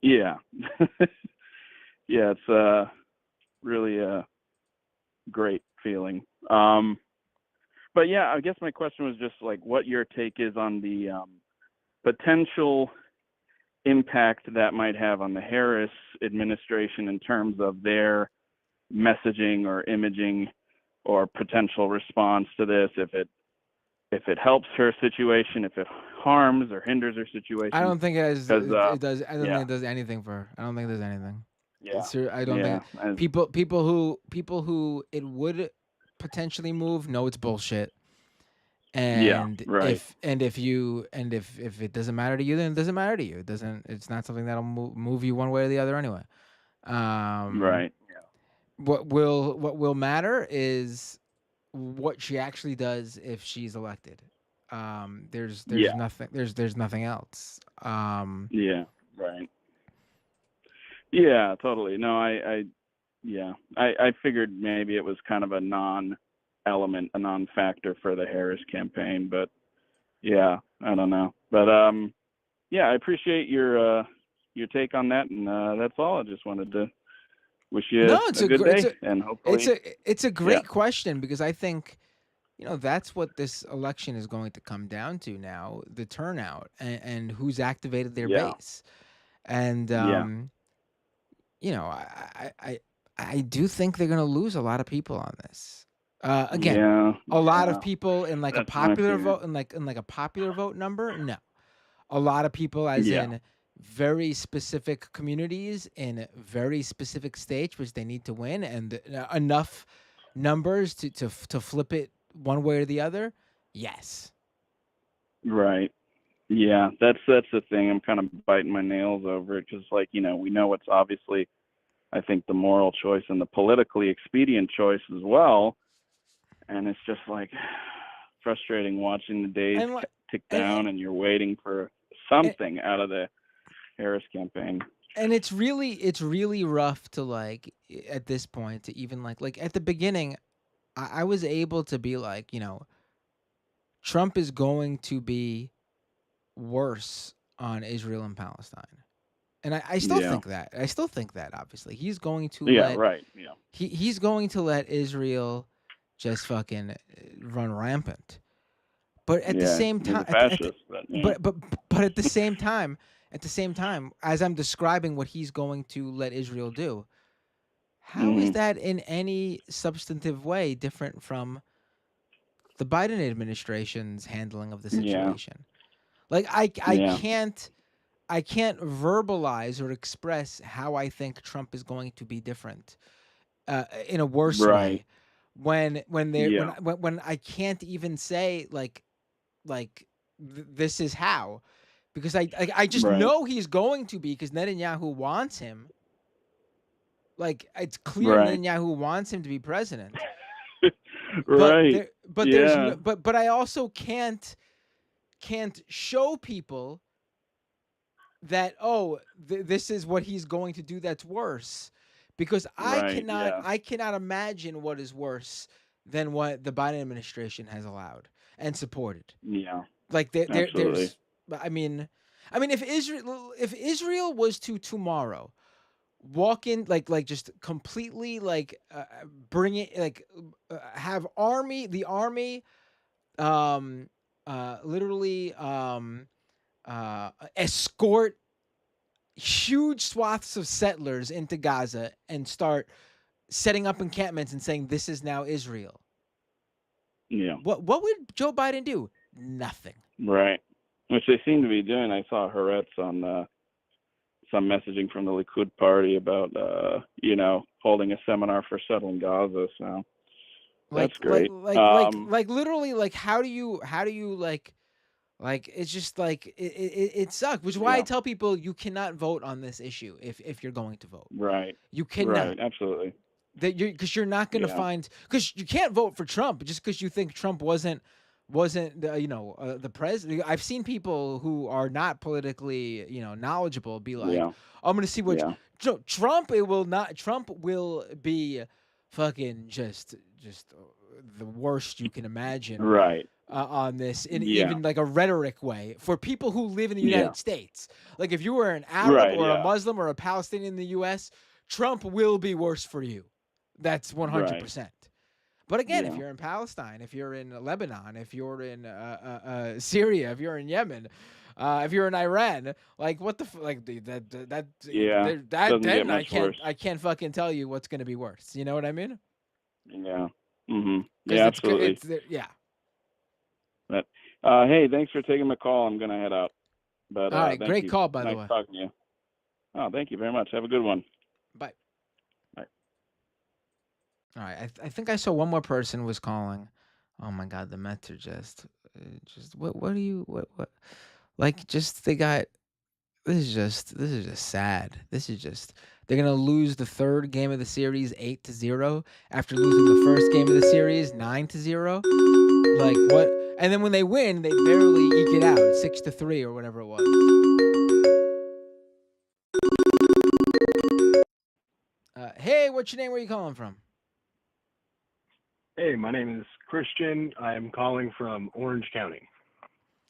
Yeah. Yeah, it's really a great feeling. But yeah, I guess my question was just like what your take is on the potential impact that might have on the Harris administration in terms of their messaging or imaging or potential response to this, if it helps her situation, if it harms or hinders her situation. I don't think it does. It does. I don't yeah. think it does anything for her. I don't think it does anything. Yeah. I don't think people who it would potentially move know it's bullshit. And if it doesn't matter to you, then it doesn't matter to you. It's not something that'll move you one way or the other anyway. Right. Yeah. What will matter is what she actually does if she's elected. There's nothing. There's nothing else. Yeah. Right. Yeah. Totally. No. I figured maybe it was kind of a non-element, a non-factor for the Harris campaign, but yeah, I don't know. But yeah, I appreciate your take on that, and that's all. I just wanted to wish you a good day, and hopefully it's a great question, because I think, you know, that's what this election is going to come down to now: the turnout and who's activated their base. And you know, I do think they're going to lose a lot of people on this. Again, a lot of people in like a popular vote, in like a popular vote number. No, a lot of people as in very specific communities in very specific states, which they need to win, and enough numbers to flip it one way or the other. Yes. Right. Yeah, that's the thing. I'm kind of biting my nails over it because, like, we know it's obviously, I think, the moral choice and the politically expedient choice as well. And it's just like frustrating watching the days And tick and down, and you're waiting for and, something out of the Harris campaign. and it's really rough to like at this point to even like at the beginning I was able to be like, Trump is going to be worse on Israel and Palestine. And I still Yeah. think that. I still think that obviously. Yeah. Right. Yeah. He's going to let Israel just fucking run rampant. But at the Yeah. same He's time a fascist, but yeah. but at the same time as I'm describing what he's going to let Israel do, how is Hmm. that in any substantive way different from the Biden administration's handling of the Yeah. situation? Like I Yeah. can't verbalize or express how I think Trump is going to be different in a worse Right. way when they Yeah. when I can't even say this is how, because I just Right. know he's going to be, because Netanyahu wants him. Like, it's clear Right. Netanyahu wants him to be president. But Right. there's Yeah. no, but I also can't show people that, this is what he's going to do that's worse, because Right. Yeah. I cannot imagine what is worse than what the Biden administration has allowed and supported. Yeah. Like Absolutely. there's if Israel was to tomorrow walk in, like just completely, like bring it, like have the army um literally escort huge swaths of settlers into Gaza and start setting up encampments and saying this is now Israel. Yeah. What would Joe Biden do? Nothing. Right. Which they seem to be doing. I saw Haaretz on some messaging from the Likud party about holding a seminar for settling Gaza. So that's great. Literally, like, how do you it's just like it sucks, which is why I Yeah. tell people you cannot vote on this issue if you're going to vote. Right. You cannot. Right. Absolutely. Because you're not going to Yeah. find, because you can't vote for Trump just because you think Trump wasn't the president. I've seen people who are not politically knowledgeable be like, Yeah. I'm going to see what Yeah. Trump. It will not. Trump will be fucking just the worst you can imagine Right. on this, in Yeah. even like a rhetoric way, for people who live in the Yeah. United States. Like, if you were an Arab Right. or a Yeah. Muslim or a Palestinian in the U.S., Trump will be worse for you. That's Right. 100%. But again, if Yeah. you're in Palestine, if you're in Lebanon, if you're in Syria, if you're in Yemen, if you're in Iran, like, what the like Yeah. Doesn't get then much worse. I can't fucking tell you what's gonna be worse. You know what I mean? Yeah. Mhm. Because Yeah. Absolutely. yeah. But hey, thanks for taking my call. I'm gonna head out. But All right, thank great you. call, by the Nice way. talking to you. Oh, thank you very much. Have a good one. Bye. Bye. All right, I think I saw one more person was calling. Oh my God, the Mets are just what do you what like, just they got this is just sad. This is just, they're gonna lose the third game of the series 8-0 after losing the first game of the series 9-0. Like, what? And then when they win, they barely eke it out 6-3 or whatever it was. Hey, what's your name? Where are you calling from? Hey, my name is Christian. I'm calling from Orange County.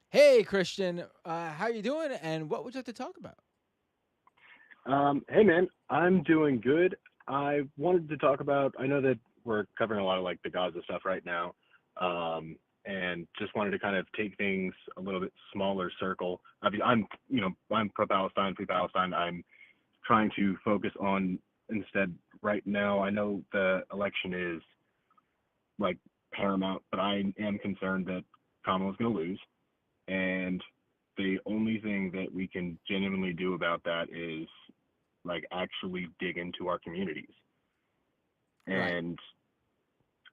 Hey, Christian. How you doing? And what would you like to talk about? Hey, man, I'm doing good. I wanted to talk about, I know that we're covering a lot of like the Gaza stuff right now, and just wanted to kind of take things a little bit smaller circle. I'm pro-Palestine, free Palestine. I'm trying to focus on instead right now. I know the election is like paramount, but I am concerned that Kamala's going to lose. And the only thing that we can genuinely do about that is like actually dig into our communities. Right. And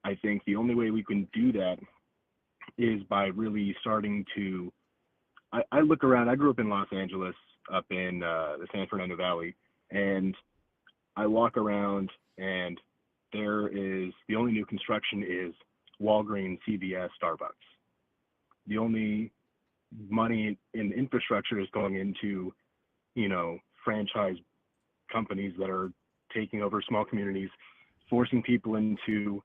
I think the only way we can do that is by really starting to I look around. I grew up in Los Angeles, up in the San Fernando Valley, and I walk around, and the only new construction is Walgreens, CVS, Starbucks. The only money in infrastructure is going into, franchise companies that are taking over small communities, forcing people into,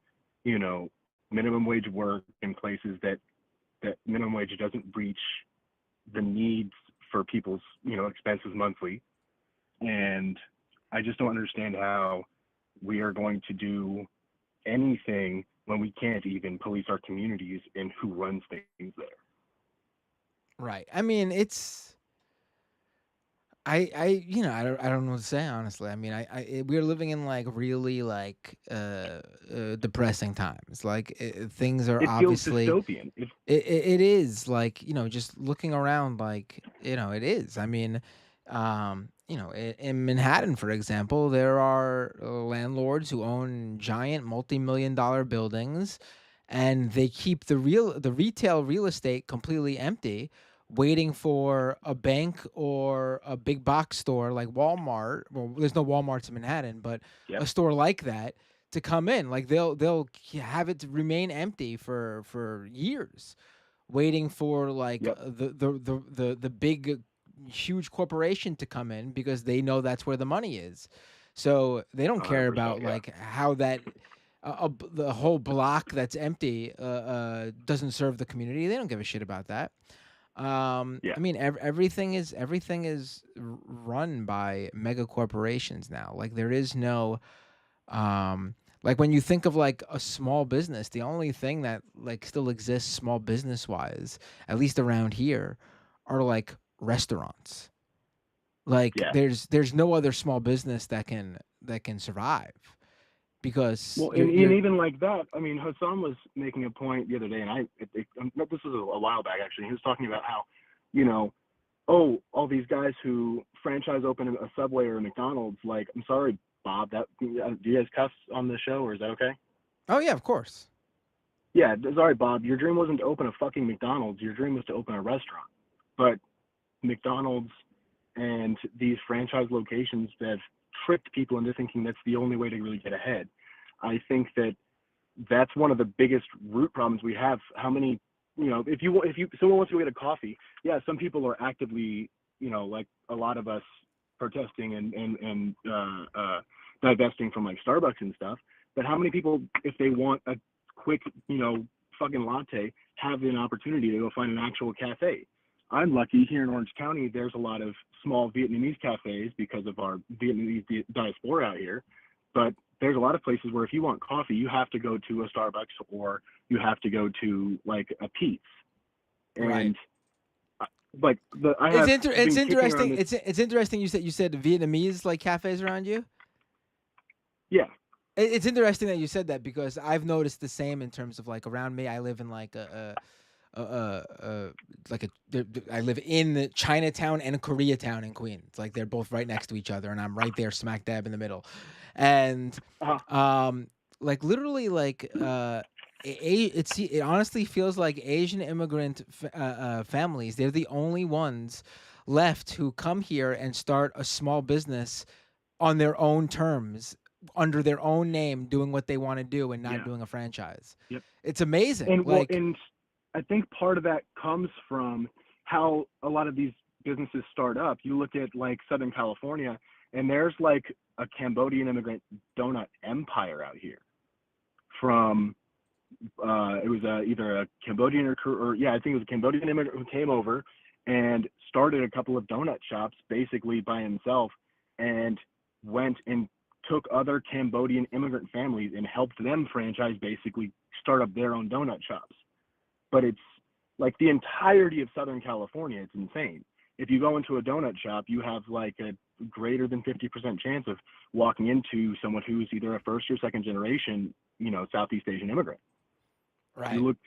minimum wage work in places that minimum wage doesn't reach the needs for people's, expenses monthly. And I just don't understand how we are going to do anything when we can't even police our communities and who runs things there. Right. I mean, I don't know what to say, honestly. I mean, we're living in like really like depressing times. Like things are It feels obviously dystopian. it is like, just looking around, like, it is. I mean, in Manhattan, for example, there are landlords who own giant multi-million dollar buildings, and they keep the retail real estate completely empty, waiting for a bank or a big box store like Walmart. Well, there's no Walmarts in Manhattan, but Yep. a store like that to come in. Like they'll have it to remain empty for years, waiting for like Yep. the big huge corporation to come in, because they know that's where the money is. So they don't care 100%. about Yeah. like how that the whole block that's empty doesn't serve the community. They don't give a shit about that. Yeah. I mean, everything is run by mega corporations now. Like there is no, like when you think of like a small business, the only thing that like still exists small business wise, at least around here, are like restaurants. Like Yeah. there's no other small business that can survive, because Well, you're and even like that, I mean, Hassan was making a point the other day, and this was a while back actually. He was talking about how, all these guys who franchise open a Subway or a McDonald's. Like, I'm sorry, Bob, do you guys cuss on the show, or is that okay? Oh yeah, of course. Yeah, sorry, Bob. Your dream wasn't to open a fucking McDonald's. Your dream was to open a restaurant. But McDonald's and these franchise locations that have tricked people into thinking that's the only way to really get ahead. I think that's one of the biggest root problems we have. How many, if someone wants to go get a coffee, yeah, some people are actively, like a lot of us, protesting and divesting from like Starbucks and stuff. But how many people, if they want a quick, fucking latte, have an opportunity to go find an actual cafe? I'm lucky here in Orange County, there's a lot of small Vietnamese cafes because of our Vietnamese diaspora out here. But there's a lot of places where if you want coffee, you have to go to a Starbucks or you have to go to like a Pete's. And Right. like It's interesting. It's interesting. You said Vietnamese like cafes around you. Yeah. It's interesting that you said that, because I've noticed the same in terms of like around me. I live in like I live in the Chinatown and Koreatown in Queens. Like they're both right next to each other, and I'm right there, smack dab in the middle. And like literally, like it honestly feels like Asian immigrant families. They're the only ones left who come here and start a small business on their own terms, under their own name, doing what they want to do and not doing a franchise. Yep. It's amazing. And and I think part of that comes from how a lot of these businesses start up. You look at like Southern California, and there's like a Cambodian immigrant donut empire out here. From it was either a Cambodian or I think it was a Cambodian immigrant who came over and started a couple of donut shops basically by himself, and went and took other Cambodian immigrant families and helped them franchise, basically start up their own donut shops. But it's like the entirety of Southern California. It's insane. If you go into a donut shop, you have like a greater than 50% chance of walking into someone who's either a first or second generation, Southeast Asian immigrant. Right. You look,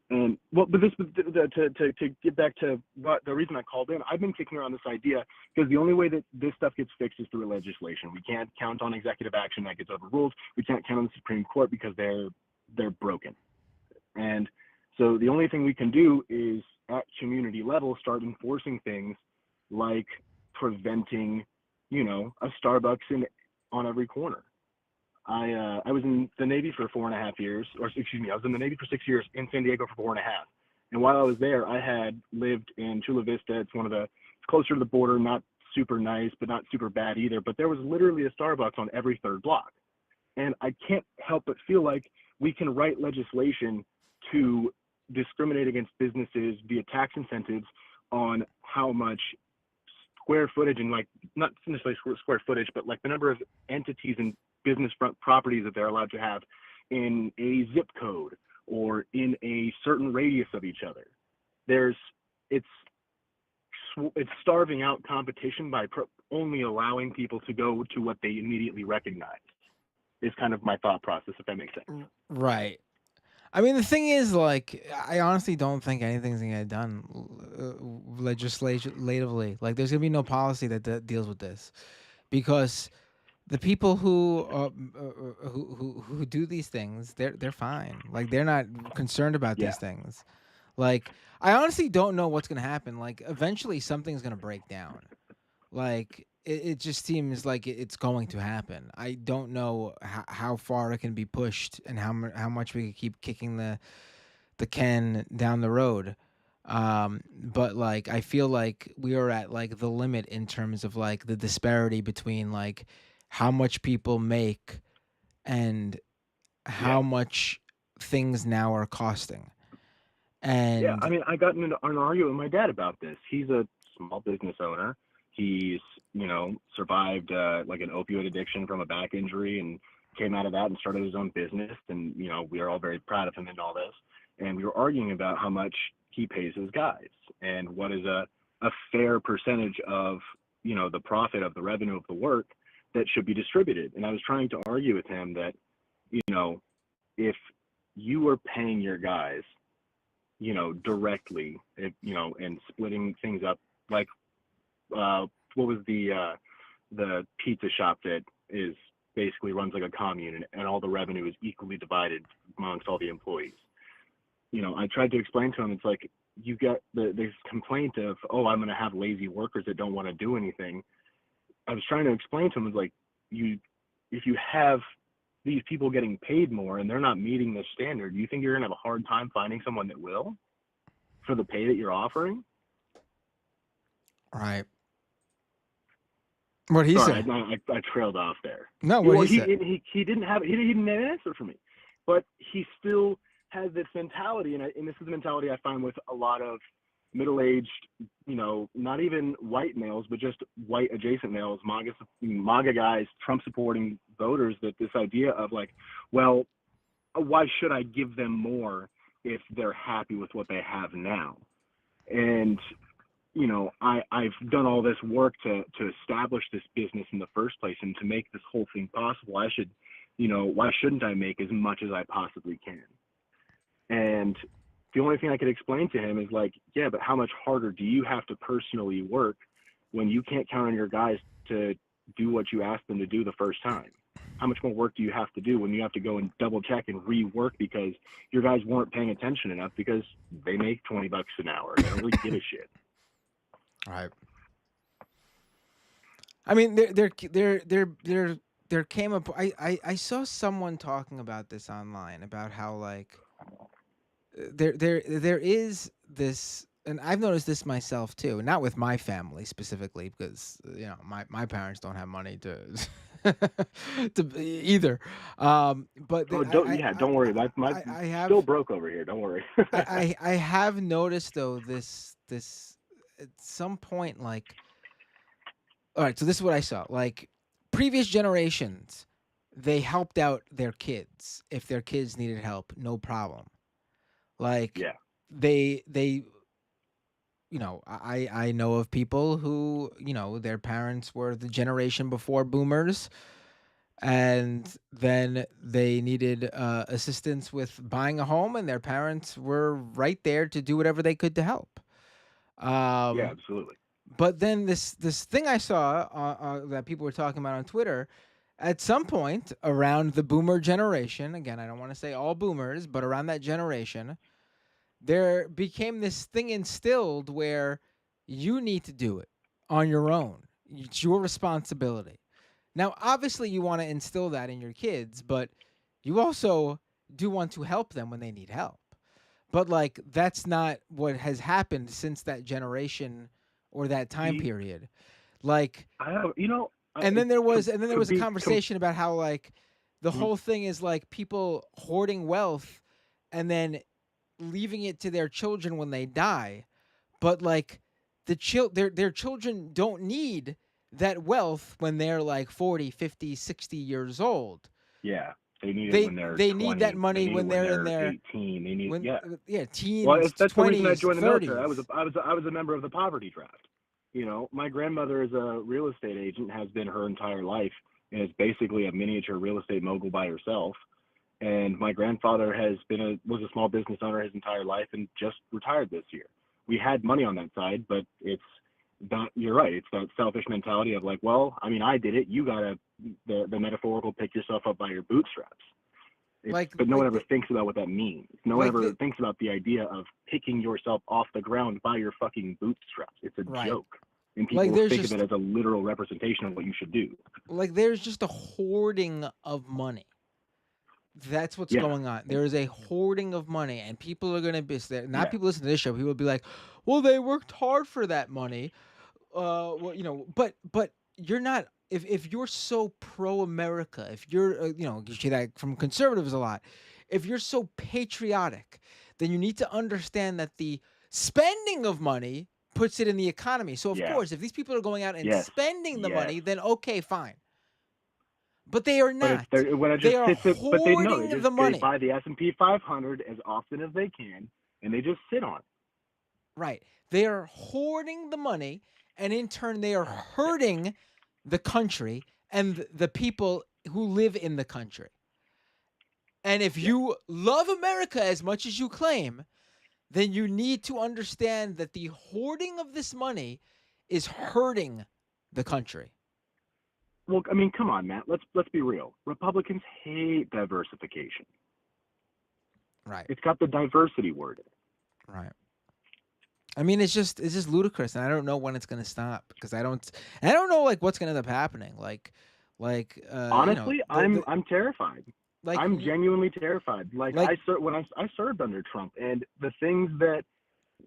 and well, but to get back to what the reason I called in, I've been kicking around this idea because the only way that this stuff gets fixed is through legislation. We can't count on executive action that gets overruled. We can't count on the Supreme Court because they're broken. And So the only thing we can do is at community level start enforcing things like preventing, a Starbucks on every corner. I was in the Navy for 4.5 years, or excuse me, I was in the Navy for 6 years, in San Diego for 4.5. And while I was there, I had lived in Chula Vista. It's closer to the border, not super nice, but not super bad either. But there was literally a Starbucks on every third block. And I can't help but feel like we can write legislation to discriminate against businesses via tax incentives on how much square footage and, like, not necessarily square footage, but like the number of entities and business front properties that they're allowed to have in a zip code or in a certain radius of each other. It's starving out competition by only allowing people to go to what they immediately recognize. Is kind of my thought process, if that makes sense. Right. I mean, the thing is, like, I honestly don't think anything's gonna get done legislatively. Like, there's gonna be no policy that deals with this, because the people who do these things, they're fine. Like, they're not concerned about Yeah. these things. Like, I honestly don't know what's gonna happen. Like, eventually something's gonna break down. Like, it just seems like it's going to happen. I don't know how far it can be pushed and how much we can keep kicking the can down the road. But, like, I feel like we are at, like, the limit in terms of, like, the disparity between, like, how much people make and how much things now are costing. Yeah, And I mean, I got into an argument with my dad about this. He's a small business owner. He's, survived like an opioid addiction from a back injury and came out of that and started his own business. And, we are all very proud of him and all this. And we were arguing about how much he pays his guys and what is a fair percentage of, the profit of the revenue of the work that should be distributed. And I was trying to argue with him that, if you were paying your guys, directly, and splitting things up, like, what was the pizza shop that is basically runs like a commune, and all the revenue is equally divided amongst all the employees. I tried to explain to him, it's like, you got this complaint of, oh, I'm going to have lazy workers that don't want to do anything. I was trying to explain to him, like, if you have these people getting paid more and they're not meeting the standard, you think you're going to have a hard time finding someone that will for the pay that you're offering? right. What he Sorry, said? I trailed off there. No, what he said? He didn't have an answer for me, but he still has this mentality, and this is the mentality I find with a lot of middle-aged, not even white males, but just white adjacent males, MAGA guys, Trump-supporting voters, that this idea of, like, well, why should I give them more if they're happy with what they have now? And I've done all this work to establish this business in the first place and to make this whole thing possible. Why shouldn't I make as much as I possibly can? And the only thing I could explain to him is, like, yeah, but how much harder do you have to personally work when you can't count on your guys to do what you asked them to do the first time? How much more work do you have to do when you have to go and double check and rework because your guys weren't paying attention enough because they make $20 an hour? They don't really give a shit. Right. I mean, there came a I saw someone talking about this online, about how, like, there is this, and I've noticed this myself too, not with my family specifically, because my parents don't have money to to either. But Don't worry. My I have still broke over here. Don't worry. I have noticed, though, this at some point, like, all right, so this is what I saw. Like, previous generations, they helped out their kids if their kids needed help, no problem. Like, Yeah. they I know of people who, their parents were the generation before boomers, and then they needed assistance with buying a home, and their parents were right there to do whatever they could to help. Yeah, absolutely. But then this thing I saw that people were talking about on Twitter, at some point around the boomer generation, again, I don't want to say all boomers, but around that generation, there became this thing instilled where you need to do it on your own. It's your responsibility. Now, obviously, you want to instill that in your kids, but you also do want to help them when they need help. But like that's not what has happened since that generation or that time See, period. Like I have, you know, and then there was to a be conversation about how like the Mhm. whole thing is like people hoarding wealth and then leaving it to their children when they die. But like their children don't need that wealth when they're like 40, 50, 60 years old. Yeah, they need it They when they're they need that 20. They money need it when when they're in they're their 18. They need, when yeah. yeah, Well, teens, that's the reason I 20s, joined the military. 30s. I was a member of the poverty draft. You know, my grandmother is a real estate agent, has been her entire life, and is basically a miniature real estate mogul by herself. And my grandfather was a small business owner his entire life and just retired this year. We had money on that side, but it's that you're right. It's that selfish mentality of like, well, I mean, I did it. You gotta the metaphorical pick yourself up by your bootstraps. But no one ever thinks about what that means. No one ever thinks about the idea of picking yourself off the ground by your fucking bootstraps. It's a joke. And people think of it as a literal representation of what you should do. Like there's just a hoarding of money. That's what's going on. There is a hoarding of money, and people are going to be not people listen to this show. People will be like, "Well, they worked hard for that money." Well, you know, but you're not. If you're so pro America, if you're you know, you see that from conservatives a lot. If you're so patriotic, then you need to understand that the spending of money puts it in the economy. So of course, if these people are going out and spending the money, then okay, fine. But they are not. But they are hoarding the money. They buy the S&P 500 as often as they can, and they just sit on it. Right. They are hoarding the money, and in turn, they are hurting the country and the people who live in the country. And if you love America as much as you claim, then you need to understand that the hoarding of this money is hurting the country. Well, I mean, come on, Matt. Let's be real. Republicans hate diversification. Right. It's got the diversity word in it. Right. I mean, it's just ludicrous, and I don't know when it's going to stop because I don't know like what's going to end up happening. Honestly, you know, I'm terrified. Like I'm genuinely terrified. When I served under Trump, and the things that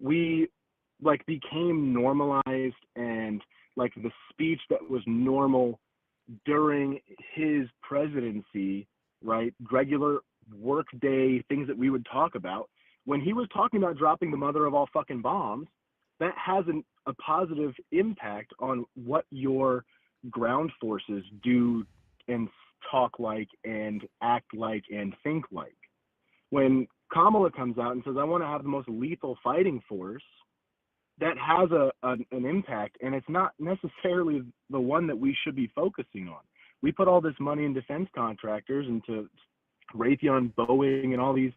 we like became normalized, and like the speech that was normal during his presidency, right? Regular workday things that we would talk about. When he was talking about dropping the mother of all fucking bombs, that has a positive impact on what your ground forces do and talk like and act like and think like. When Kamala comes out and says, I want to have the most lethal fighting force, that has an impact, and it's not necessarily the one that we should be focusing on. We put all this money in defense contractors and to Raytheon, Boeing, and all these,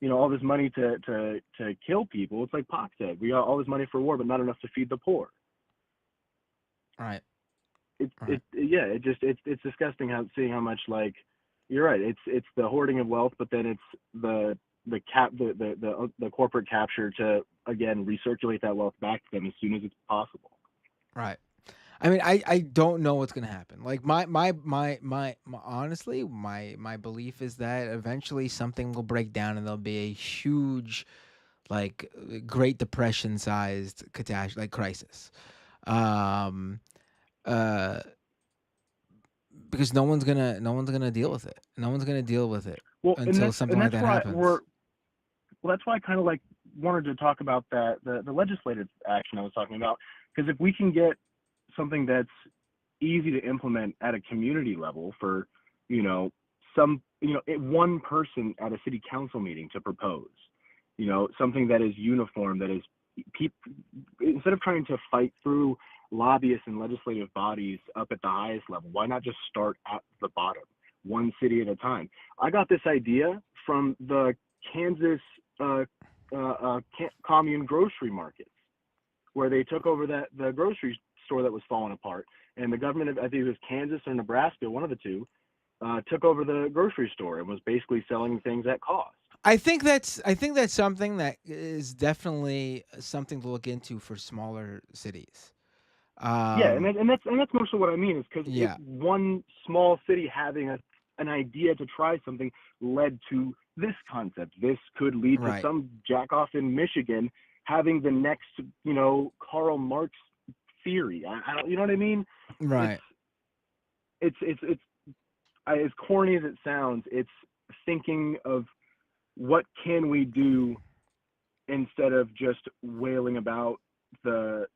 you know, all this money to kill people. It's like Pac said, we got all this money for war, but not enough to feed the poor. Right. It's disgusting seeing how much, like, you're right. It's the hoarding of wealth, but then it's the corporate capture to again recirculate that wealth back to them as soon as it's possible. Right. I mean, I don't know what's gonna happen. Like my honestly, my belief is that eventually something will break down and there'll be a huge, like, Great Depression sized catastrophe, like crisis. Because no one's gonna deal with it. No one's gonna deal with it until something like that happens. Well, that's why I kind of like wanted to talk about the legislative action I was talking about, because if we can get something that's easy to implement at a community level for, you know, one person at a city council meeting to propose, you know, something that is uniform, that is instead of trying to fight through lobbyists and legislative bodies up at the highest level, why not just start at the bottom, one city at a time? I got this idea from the Kansas commune grocery markets, where they took over the grocery store that was falling apart, and the government of, I think it was Kansas or Nebraska, one of the two, took over the grocery store and was basically selling things at cost. I think that's something that is definitely something to look into for smaller cities. Yeah, and Um, that's mostly what I mean is because yeah, one small city having an idea to try something led to this concept. This could lead to right, some jackoff in Michigan having the next, Karl Marx theory. I don't, you know what I mean? It's right, it's as corny as it sounds. It's thinking of what can we do instead of just wailing about the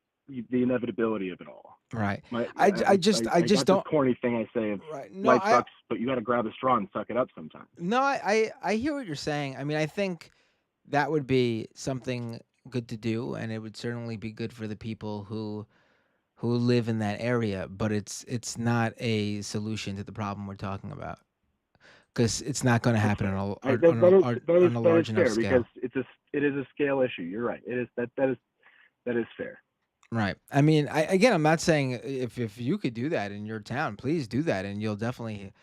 the inevitability of it all. right. My I I just got this don't. corny thing I say of Right. No, life sucks, but you got to grab a straw and suck it up sometimes. I hear what you're saying. I mean, I think that would be something good to do, and it would certainly be good for the people who live in that area. But it's not a solution to the problem we're talking about, because it's not going to That's happen fair. That is on a that is large enough fair because scale. it is a scale issue. You're right. It is that is fair. Right. I mean, again, I'm not saying if you could do that in your town, please do that, and you'll definitely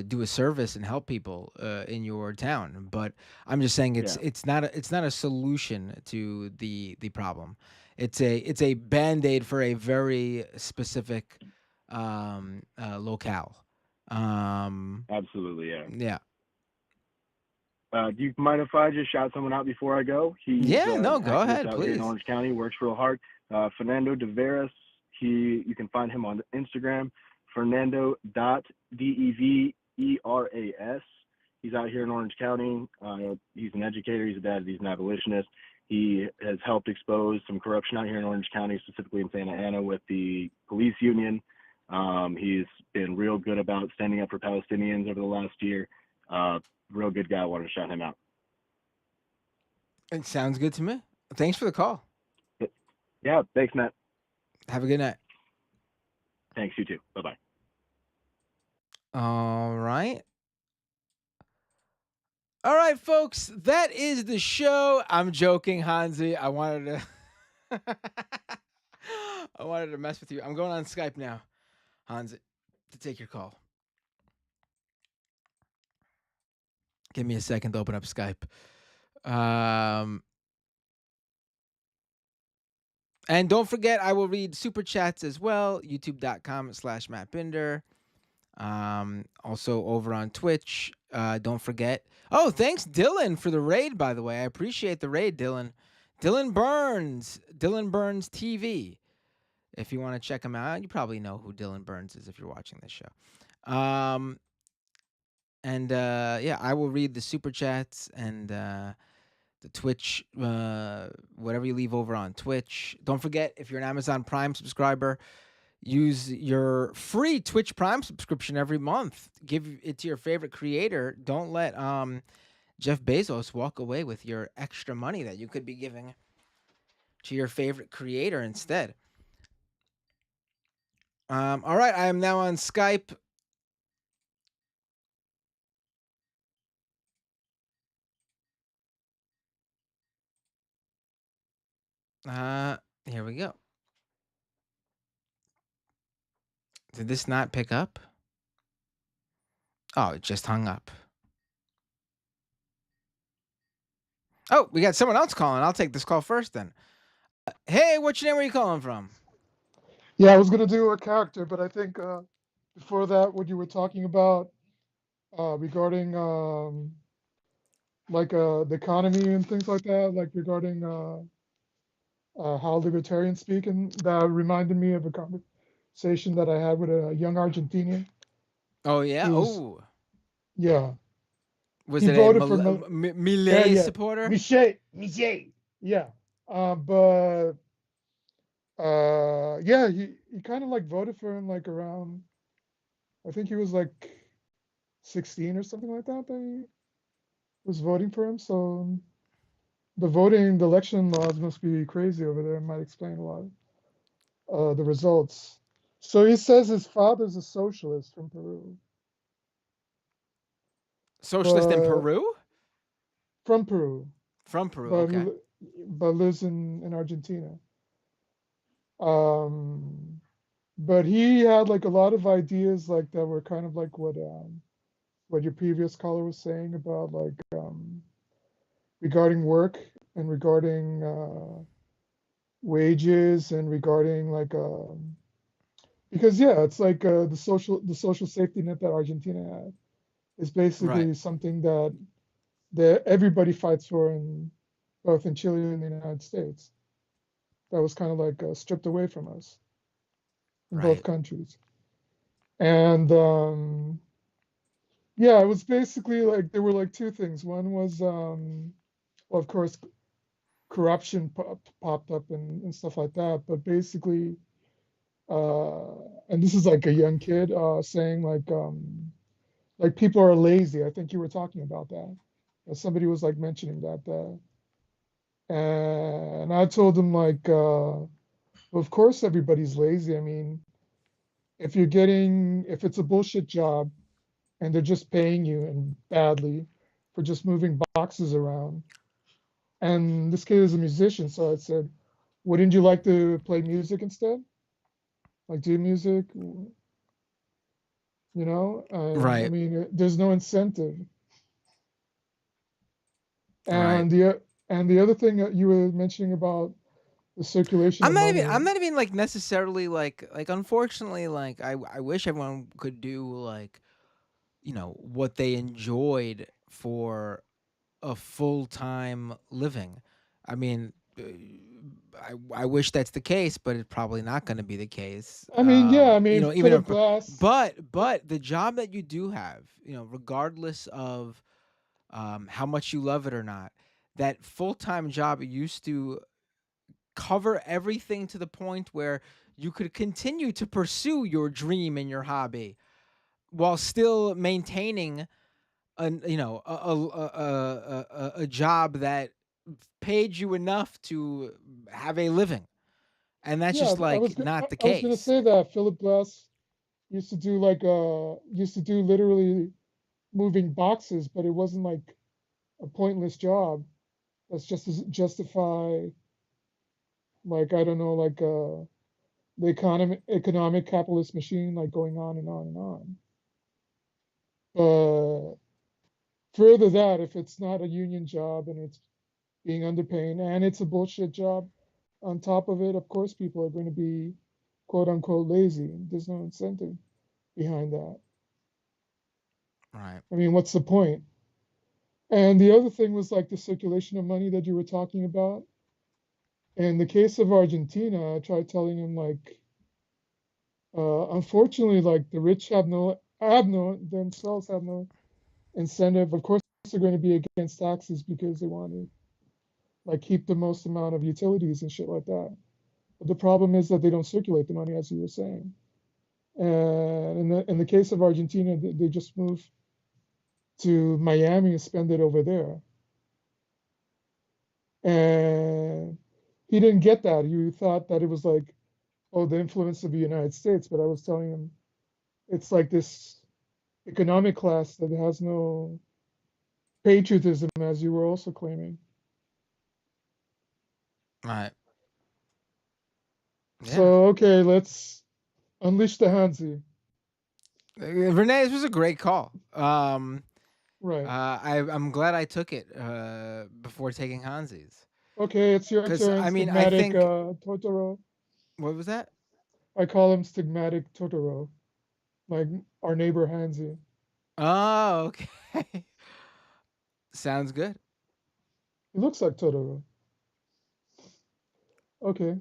do a service and help people in your town. But I'm just saying Yeah, it's not a solution to the problem. It's a band-aid for a very specific locale. Um, absolutely. Yeah. yeah. Do you mind if I just shout someone out before I go? He's Yeah. No. an Go activist ahead, out here in please. Orange County. Works real hard. Fernando Deveras. You can find him on Instagram. Fernando.deveras. He's out here in Orange County. He's an educator. He's a dad. He's an abolitionist. He has helped expose some corruption out here in Orange County, specifically in Santa Ana with the police union. He's been real good about standing up for Palestinians over the last year. Real good guy. I wanted to shout him out. It sounds good to me. Thanks for the call. Yeah, thanks, Matt. Have a good night. Thanks, you too. Bye bye. All right. All right, folks, that is the show. I'm joking, Hansi. I wanted to I wanted to mess with you. I'm going on Skype now, Hansi, to take your call. Give me a second to open up Skype. And don't forget, I will read super chats as well. YouTube.com/Matt Binder. Also over on Twitch. Don't forget. Oh, thanks, Dylan, for the raid, by the way. I appreciate the raid, Dylan. Dylan Burns TV. If you want to check him out, you probably know who Dylan Burns is if you're watching this show. And yeah, I will read the super chats and the Twitch, whatever you leave over on Twitch. Don't forget, if you're an Amazon Prime subscriber, use your free Twitch Prime subscription every month. Give it to your favorite creator. Don't let Jeff Bezos walk away with your extra money that you could be giving to your favorite creator instead. All right, I am now on Skype. Here we go. Did this not pick up? Oh, it just hung up. Oh, we got someone else calling. I'll take this call first then. Hey, what's your name? Where are you calling from? Yeah, I was gonna do a character, but I think before that, what you were talking about regarding like the economy and things like that, like regarding how libertarians speak, and that reminded me of a conversation that I had with a young Argentinian Oh yeah. who's Oh, yeah, was he it a voted for yeah, Millet yeah, supporter? Michel, yeah, but yeah, he kind of like voted for him like around, I think he was like 16 or something like that he was voting for him. So the election laws must be crazy over there. It might explain a lot of the results. So he says his father's a socialist from Peru, Socialist in but Peru? from Peru, From Peru. but Okay. lives in Argentina. Um, but he had like a lot of ideas like that were kind of like what your previous caller was saying about like regarding work and regarding wages and regarding like because yeah, it's like the social safety net that Argentina had is Right. basically something that everybody fights for in both in Chile and the United States. That was kind of like stripped away from us in both Right. countries. And yeah, it was basically like there were like two things. One was well, of course, corruption popped up and stuff like that. But basically, and this is like a young kid saying like people are lazy. I think you were talking about that. Somebody was like mentioning that, and I told him like, well, of course everybody's lazy. I mean, if it's a bullshit job and they're just paying you and badly for just moving boxes around, and this kid is a musician, so I said, wouldn't you like to play music instead? Like do music, you know? And I Right. mean, there's no incentive. Right. And the other thing that you were mentioning about the circulation I'm of not even money, I'm not even like necessarily like unfortunately like I wish everyone could do like what they enjoyed for a full-time living. I mean, I wish that's the case, but it's probably not going to be the case. I mean, yeah, I mean, Even Philip if, Glass, but the job that you do have, regardless of how much you love it or not, that full-time job used to cover everything to the point where you could continue to pursue your dream and your hobby while still maintaining an a job that paid you enough to have a living, and that's yeah, just like not the I was gonna case. say that Philip Glass used to do literally moving boxes, but it wasn't like a pointless job. That's just to justify like I don't know like the economic capitalist machine like going on and on and on. But further that if it's not a union job and it's being underpaid and it's a bullshit job on top of it, of course people are going to be quote unquote lazy. There's no incentive behind that. Right. I mean, what's the point? And the other thing was like the circulation of money that you were talking about. In the case of Argentina, I tried telling him like, unfortunately, like the rich have no incentive. Of course, they're going to be against taxes because they want to like keep the most amount of utilities and shit like that. But the problem is that they don't circulate the money, as you were saying. And in the case of Argentina, they just move to Miami and spend it over there. And he didn't get that. He thought that it was like, oh, the influence of the United States. But I was telling him it's like this economic class that has no patriotism, as you were also claiming. Right. Yeah. So, okay, let's unleash the Hansi. Renee, this was a great call. Right. I'm glad I took it before taking Hansi's, Okay, it's your because turn, I mean I stigmatic think Totoro. what was that? I call him stigmatic Totoro, like our neighbor Hansi. Oh, okay. Sounds good. He looks like Totoro. Okay,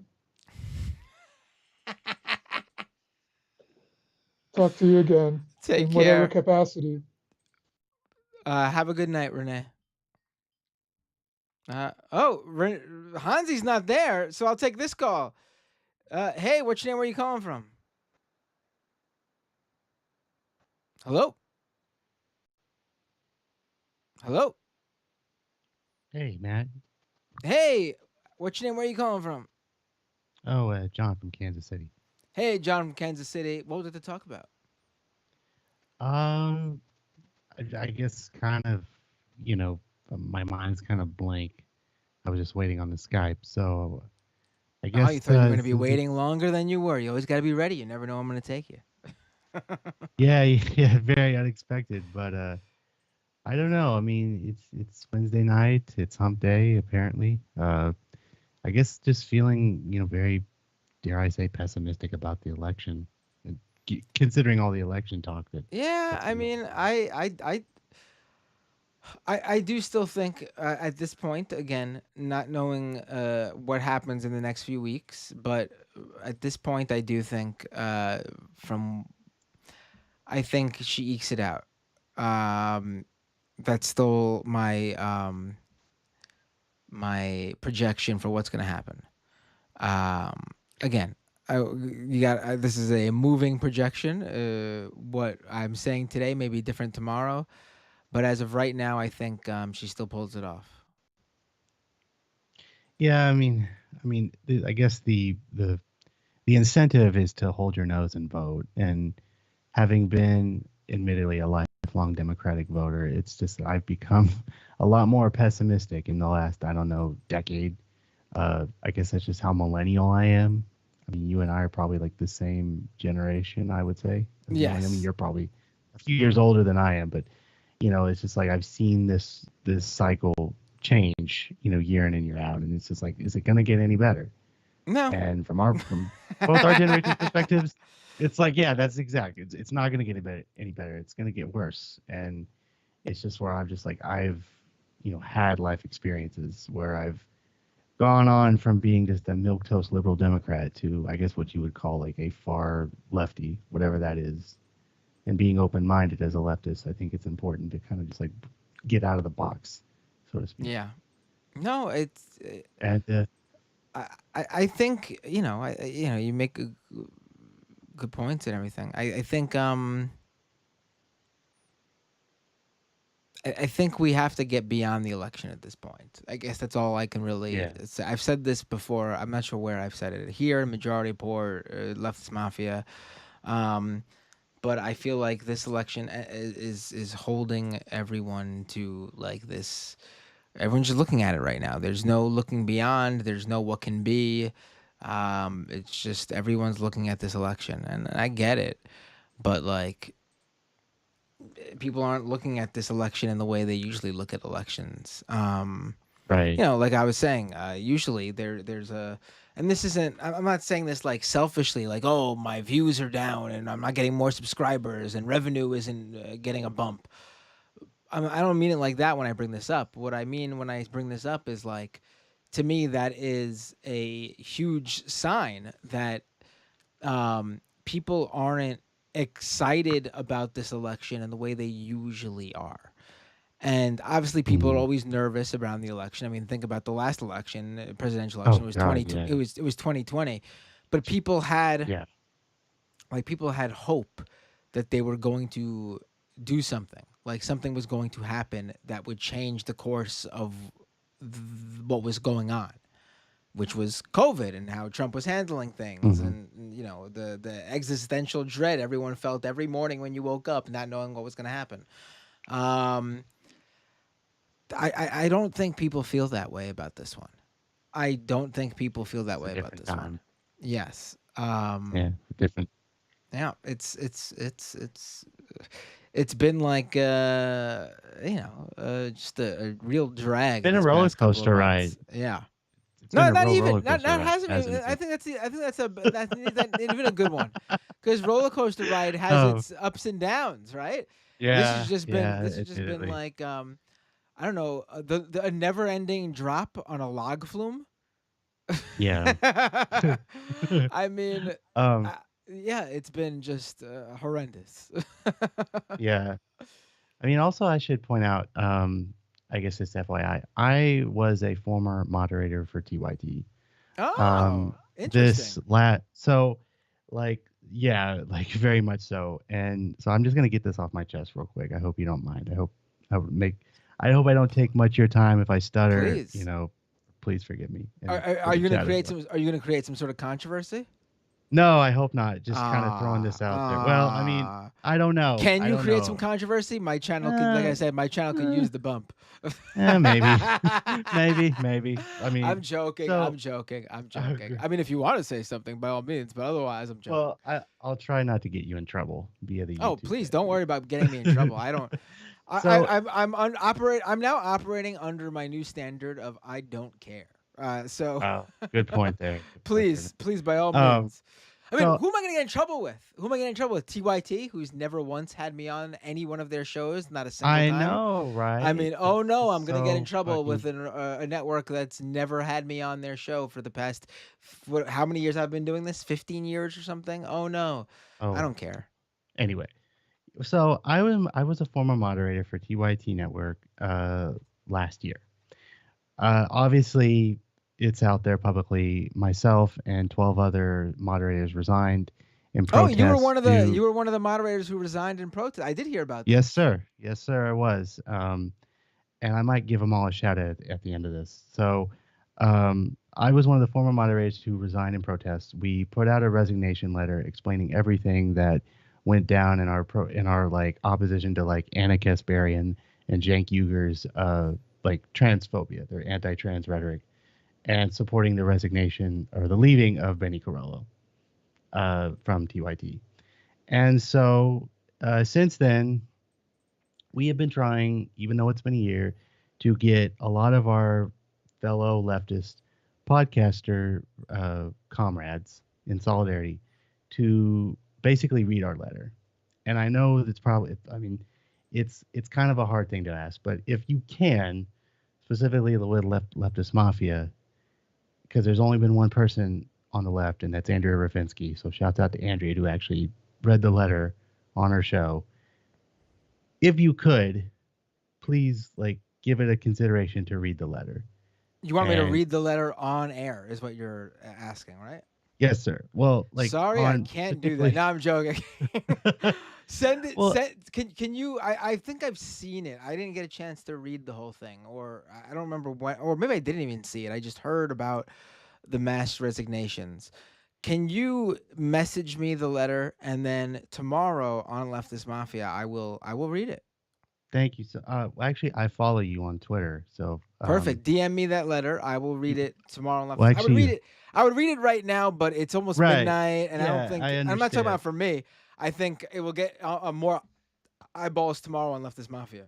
talk to you again Take in whatever care. capacity. Have a good night, Renee. Hansi's not there, so I'll take this call. Hey, what's your name? Where you calling from? Hello? Hello? Hey, Matt. Hey, what's your name? Where you calling from? Oh, John from Kansas City. Hey, John from Kansas City. What was it to talk about? Um, I guess kind of, my mind's kind of blank. I was just waiting on the Skype, so I Oh, guess you thought you were going to be since waiting it's longer than you were. You always got to be ready. You never know when I'm going to take you. yeah, yeah, very unexpected, but I don't know. I mean, it's Wednesday night. It's hump day, apparently. I guess just feeling, very, dare I say, pessimistic about the election, and considering all the election talk Yeah, that's I been going mean, on. I do still think at this point, again, not knowing what happens in the next few weeks, but at this point, I do think from I think she ekes it out. Um, that's still my projection for what's going to happen. Again, you got this is a moving projection. What I'm saying today may be different tomorrow, but as of right now, I think she still pulls it off. Yeah, I guess the incentive is to hold your nose and vote. And having been admittedly a lifelong Democratic voter, it's just that I've become a lot more pessimistic in the last, I don't know, decade. I guess that's just how millennial I am. I mean, you and I are probably like the same generation, I would say. I mean, Yes. you're probably a few years older than I am, but it's just like I've seen this cycle change, year in and year out, and it's just like, is it going to get any better? No. And from both our generation's perspectives, it's like, yeah, that's exact. It's not going to get any better. It's going to get worse. And it's just where I'm just like, I've, had life experiences where I've gone on from being just a milquetoast liberal Democrat to, I guess, what you would call like a far lefty, whatever that is. And being open-minded as a leftist, I think it's important to kind of just like get out of the box, so to speak. Yeah. No, it's. And I think you make good points and everything. I think I think we have to get beyond the election at this point. I guess that's all I can really say. I've said this before. I'm not sure where I've said it. Here, Majority Report, Leftist Mafia. But I feel like this election is holding everyone to like this. Everyone's just looking at it right now. There's no looking beyond. There's no what can be. It's just everyone's looking at this election, and I get it, but like people aren't looking at this election in the way they usually look at elections. right. Like I was saying, usually there's a, and this isn't. I'm not saying this like selfishly, like oh my views are down and I'm not getting more subscribers and revenue isn't getting a bump. I don't mean it like that when I bring this up. What I mean when I bring this up is like, to me, that is a huge sign that people aren't excited about this election in the way they usually are. And obviously, people are always nervous around the election. I mean, think about the last election, presidential election. It was 2020. It was 2020, but people had people had hope that they were going to do something. Like something was going to happen that would change the course of what was going on, which was COVID and how Trump was handling things, and the existential dread everyone felt every morning when you woke up, not knowing what was going to happen. I don't think people feel that way about this one. I don't think people feel that way about this one. Yes. Different. Yeah, it's been like just a real drag. It's been a roller coaster ride. Yeah. It's No, been a not real even. roller Not coaster ride, hasn't. hasn't I it? think that's even a good one, because roller coaster ride has its ups and downs, right? Yeah. This has just been. yeah, This has just been admittedly. like I don't know, a never-ending drop on a log flume. Yeah. I mean, Um. yeah, it's been just horrendous. Yeah. I mean, also I should point out, I guess it's FYI, I was a former moderator for TYT. Oh, This interesting. so, like, yeah, like very much so. And so I'm just gonna get this off my chest real quick. I hope you don't mind. I hope I don't take much of your time if I stutter. Please. Please forgive me. and Are for you the gonna chat as create well. some? Are you gonna create some sort of controversy? No, I hope not. Just kind of throwing this out there. Well, I mean, I don't know. Can I you don't create some know. controversy? My channel could, like I said, my channel could use the bump. Maybe. maybe. I mean, I'm joking. so- I'm joking. I mean, if you want to say something, by all means. But otherwise, I'm joking. well, I'll try not to get you in trouble via the Oh, YouTube please thing. don't worry about getting me in trouble. I don't. So I'm now operating under my new standard of I don't care. So good point there. Good point there. please, by all Um, means. I mean, so who am I going to get in trouble with? Who am I getting in trouble with? TYT, who's never once had me on any one of their shows, not a single I time. know, right? I mean, oh no, It's I'm going to get in so trouble with fucking. a network that's never had me on their show for the past, how many years I've been doing this? 15 years or something? Oh no, I Oh, don't care. anyway. So I was a former moderator for TYT Network last year. Obviously, it's out there publicly. Myself and 12 other moderators resigned in Oh, you were protest one of the to. moderators who resigned in protest. I did hear about Yes, this. sir. Yes, sir. I was. And I might give them all a shout out at the end of this. So, I was one of the former moderators who resigned in protest. We put out a resignation letter explaining everything that went down in our like opposition to like Anna Kasparian and Cenk Uyghur's like transphobia, their anti-trans rhetoric, and supporting the resignation or the leaving of Benny Carollo from TYT. And so since then, we have been trying, even though it's been a year, to get a lot of our fellow leftist podcaster comrades in solidarity to basically read our letter. And I know that's probably, I mean, it's kind of a hard thing to ask, but if you can, specifically the leftist mafia, because there's only been one person on the left, and that's Andrea Rafinsky. So shouts out to Andrea, who actually read the letter on her show. If you could, please like give it a consideration to read the letter. You want me to read the letter on air, is what you're asking, right? Yes, sir. Well, like, sorry, I can't do that. No, I'm joking. Send it. Well, Can you? I think I've seen it. I didn't get a chance to read the whole thing, or I don't remember when, or maybe I didn't even see it. I just heard about the mass resignations. Can you message me the letter, and then tomorrow on Leftist Mafia, I will read it. Thank you. So, actually, I follow you on Twitter, so perfect. DM me that letter. I will read it tomorrow on Leftist. Well, actually, I would read it right now, but it's almost midnight, and yeah, I don't think I'm not talking about for me. I think it will get more eyeballs tomorrow on Leftist Mafia.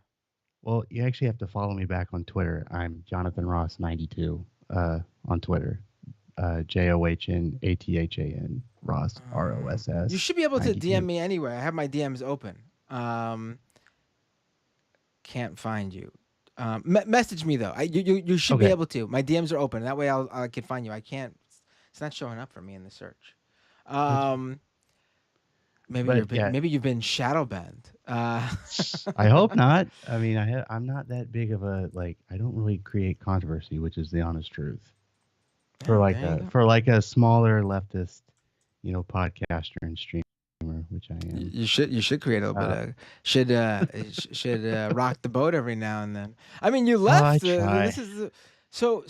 Well, you actually have to follow me back on Twitter. I'm Jonathan Ross 92 on Twitter. JOHNATHAN Ross ROSS. You should be able to 92. DM me anyway. I have my DMs open. Can't find you. Message me though. You should be able to. My DMs are open. That way I can find you. I can't. It's not showing up for me in the search. Maybe you've been shadow banned. I hope not. I mean, I'm not that big of a like. I don't really create controversy, which is the honest truth. For like a smaller leftist, podcaster and streamer, which I am. You should create a little bit of should rock the boat every now and then. I mean, you left. This is so.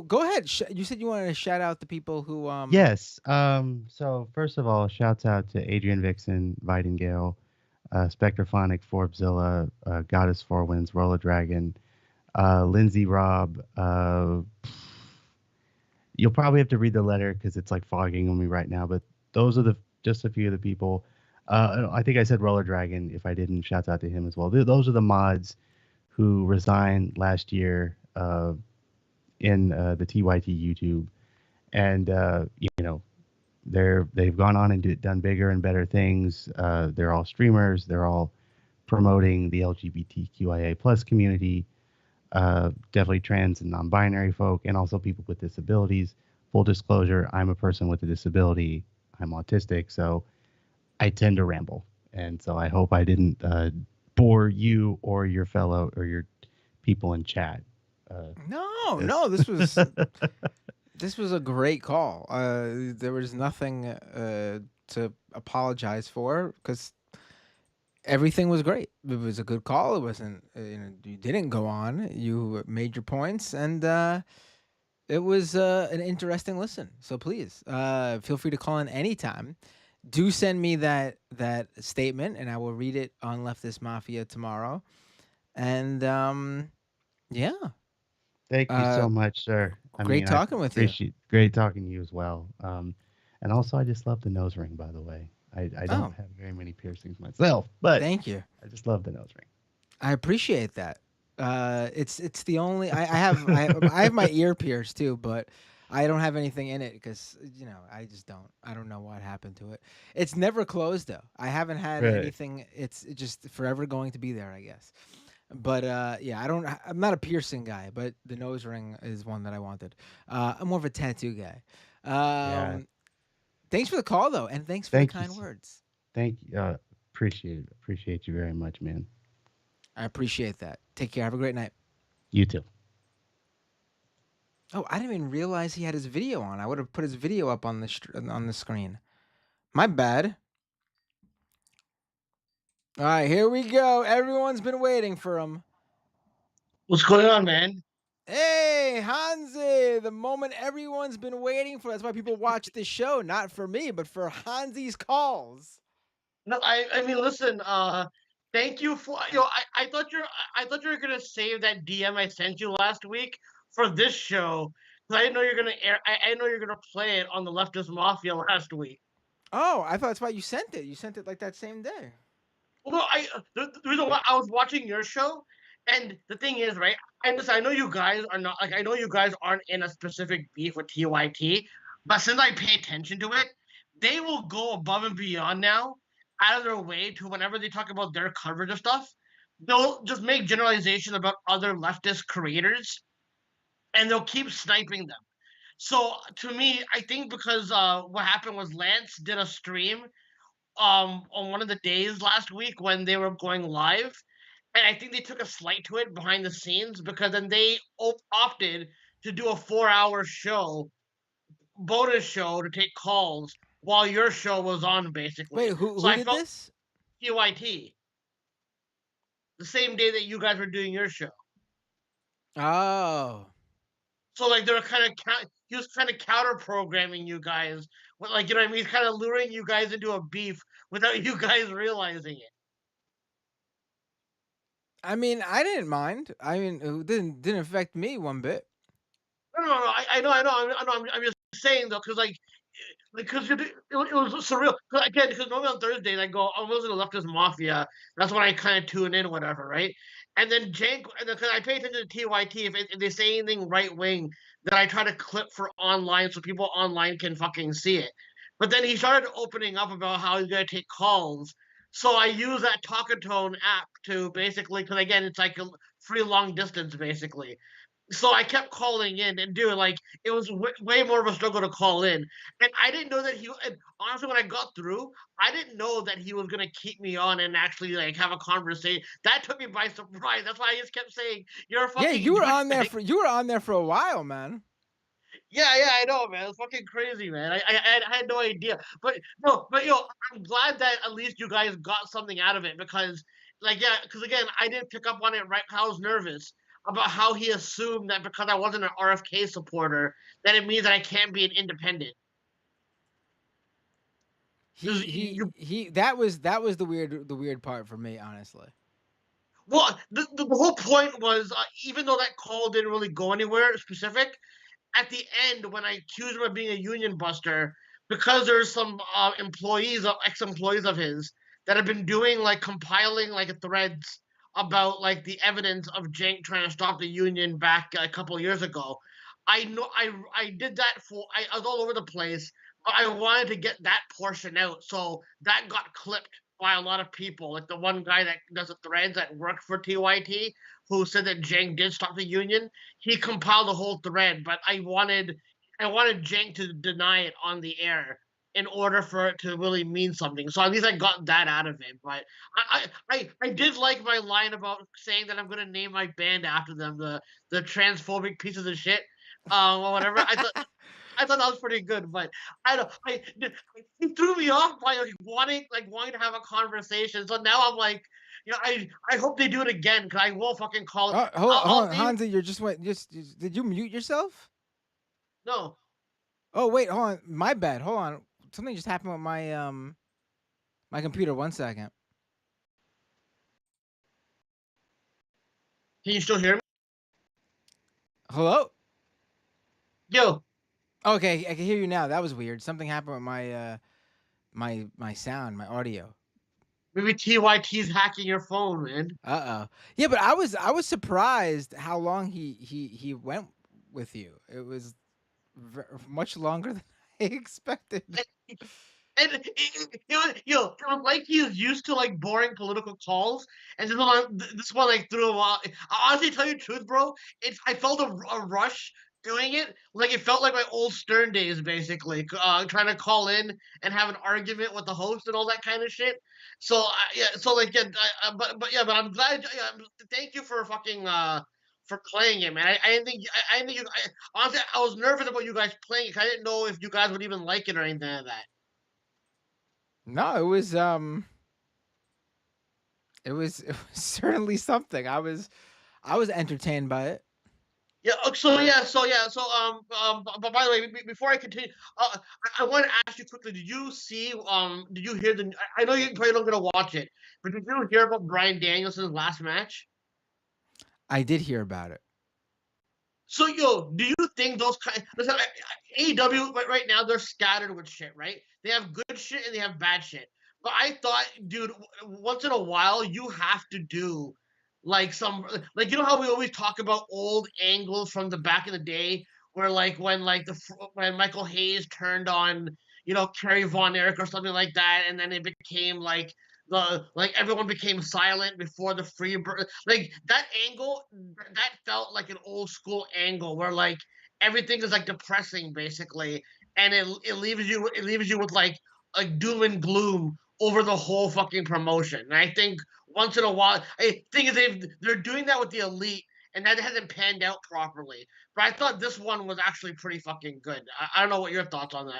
Go ahead. You said you wanted to shout out the people who. Yes. So first of all, shouts out to Adrian Vixen, Videngale, Spectrophonic, Forbezilla, Goddess Four Winds, Roller Dragon, Lindsay Robb. You'll probably have to read the letter because it's like fogging on me right now. But those are just a few of the people. I think I said Roller Dragon. If I didn't, shouts out to him as well. Those are the mods who resigned last year in the TYT YouTube, and they've gone on and done bigger and better things. They're all streamers. They're all promoting the LGBTQIA plus community. Definitely trans and non-binary folk, and also people with disabilities. Full disclosure, I'm a person with a disability. I'm autistic, so I tend to ramble. And so I hope I didn't bore you or your fellow or your people in chat. No, this was this was a great call. There was nothing to apologize for because everything was great. It was a good call. It wasn't, you didn't go on. You made your points, and it was an interesting listen. So please feel free to call in anytime. Do send me that statement, and I will read it on Leftist Mafia tomorrow. And yeah. Thank you so much, sir. Great talking with you. Great talking to you as well. And also, I just love the nose ring, by the way. I don't have very many piercings myself, but thank you. I just love the nose ring. I appreciate that. It's the only I have my ear pierced too, but I don't have anything in it because I just don't. I don't know what happened to it. It's never closed though. I haven't had Right. anything. It's just forever going to be there, I guess. But yeah, I'm not a piercing guy, but the nose ring is one that I wanted. I'm more of a tattoo guy. Yeah. Thanks for the call though, and thanks for the Thank you. kind words. Thank you. Appreciate it. Appreciate you very much, man. I appreciate that. Take care. Have a great night. You too. Oh, I didn't even realize he had his video on. I would have put his video up on the screen. My bad. All right, here we go. Everyone's been waiting for him. What's going on, man? Hey, Hansi, the moment everyone's been waiting for. That's why people watch this show, not for me, but for Hansi's calls. No, I mean, listen. Thank you for I thought you were gonna save that DM I sent you last week for this show because I didn't know you're gonna air. I didn't know you're gonna play it on the Leftist Mafia last week. Oh, I thought that's why you sent it. You sent it like that same day. Well, the reason why I was watching your show, and the thing is, right? And listen, I know you guys are not like I know you guys aren't in a specific beef with TYT, but since I pay attention to it, they will go above and beyond now, out of their way to whenever they talk about their coverage of stuff, they'll just make generalizations about other leftist creators, and they'll keep sniping them. So to me, I think because what happened was Lance did a stream on one of the days last week when they were going live, and I think they took a slight to it behind the scenes because then they opted to do a 4-hour show, bonus show to take calls while your show was on, basically. Wait, who So I did felt this? TYT the same day that you guys were doing your show. Oh. So like they're kind of he was kind of counter programming you guys, like you know what I mean. He's kind of luring you guys into a beef without you guys realizing it. I mean, I didn't mind. I mean, it didn't affect me one bit. No. I know. I'm just saying though, because it was surreal. Again, because normally on Thursdays I go, I'm listening to Leftist Mafia. That's when I kind of tune in, whatever, right? And then Jank, because I pay attention to TYT, if they say anything right wing, then I try to clip for online so people online can fucking see it. But then he started opening up about how he's gonna take calls. So I use that Talkatone app to basically, because again, it's like a free long distance basically. So I kept calling in and doing like it was way more of a struggle to call in, and I didn't know that he. And honestly, when I got through, I didn't know that he was gonna keep me on and actually like have a conversation. That took me by surprise. That's why I just kept saying, "You're a fucking." Yeah, you were on there douchebag." for a while, man. Yeah, I know, man. It's fucking crazy, man. I had no idea, but no, but I'm glad that at least you guys got something out of it because, like, yeah, because again, I didn't pick up on it right. I was nervous about how he assumed that because I wasn't an RFK supporter, that it means that I can't be an independent. That was the weird part for me, honestly. Well, the whole point was even though that call didn't really go anywhere specific, at the end when I accused him of being a union buster, because there's some ex-employees of his that have been doing like compiling like threads about like the evidence of Cenk trying to stop the union back a couple of years ago. I know I did that I was all over the place, but I wanted to get that portion out, so that got clipped by a lot of people. Like the one guy that does the threads that worked for TYT, who said that Cenk did stop the union. He compiled the whole thread, but I wanted Cenk to deny it on the air in order for it to really mean something. So at least I got that out of it. But I did like my line about saying that I'm gonna name my band after them, the transphobic pieces of shit, or whatever. I thought that was pretty good, but I don't. He threw me off by wanting to have a conversation. So now I'm like, I hope they do it again because I will fucking call it. Hold on, Hansi, you're just did you mute yourself? No. Oh wait, hold on. My bad. Hold on. Something just happened with my my computer. 1 second. Can you still hear me? Hello? Yo. Okay, I can hear you now. That was weird. Something happened with my my sound, my audio. Maybe TYT's hacking your phone, man. Yeah, but I was surprised how long he went with you. It was much longer than I expected. And it was like he was used to like boring political calls, and this one like threw him off. I honestly tell you the truth, bro. I felt a rush doing it. Like it felt like my old Stern days, basically, trying to call in and have an argument with the host and all that kind of shit. So yeah, so like yeah, but I'm glad. Yeah, thank you for fucking for playing it, man. I didn't think I didn't think you. Honestly, I was nervous about you guys playing it. I didn't know if you guys would even like it or anything like that. No, it was certainly something. I was entertained by it. Yeah. But by the way, before I continue, I want to ask you quickly. Did you see? Did you hear the? I know you probably not gonna watch it, but did you hear about Bryan Danielson's last match? I did hear about it. So, do you think those kind? Listen, AEW right now they're scattered with shit, right? They have good shit and they have bad shit. But I thought, dude, once in a while you have to do like some like you know how we always talk about old angles from the back in the day, where like when Michael Hayes turned on Kerry Von Erich or something like that, and then it became like everyone became silent before the free like that angle that felt like an old school angle where like everything is like depressing basically, and it leaves you with like doom and gloom over the whole fucking promotion. And I think once in a while, I think they're doing that with the Elite, and that hasn't panned out properly. But I thought this one was actually pretty fucking good. I don't know what your thoughts on it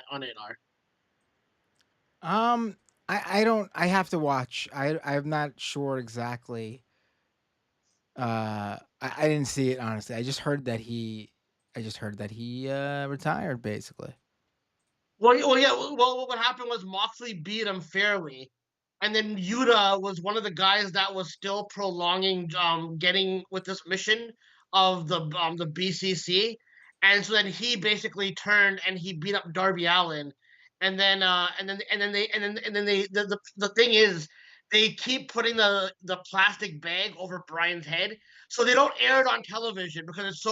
are. I don't. I have to watch. I'm not sure exactly. I didn't see it honestly. I just heard that he retired basically. Well, yeah. Well, what happened was Moxley beat him fairly, and then Yuta was one of the guys that was still prolonging, getting with this mission of the BCC, and so then he basically turned and he beat up Darby Allin, and then the thing is they keep putting the plastic bag over Brian's head, so they don't air it on television because it's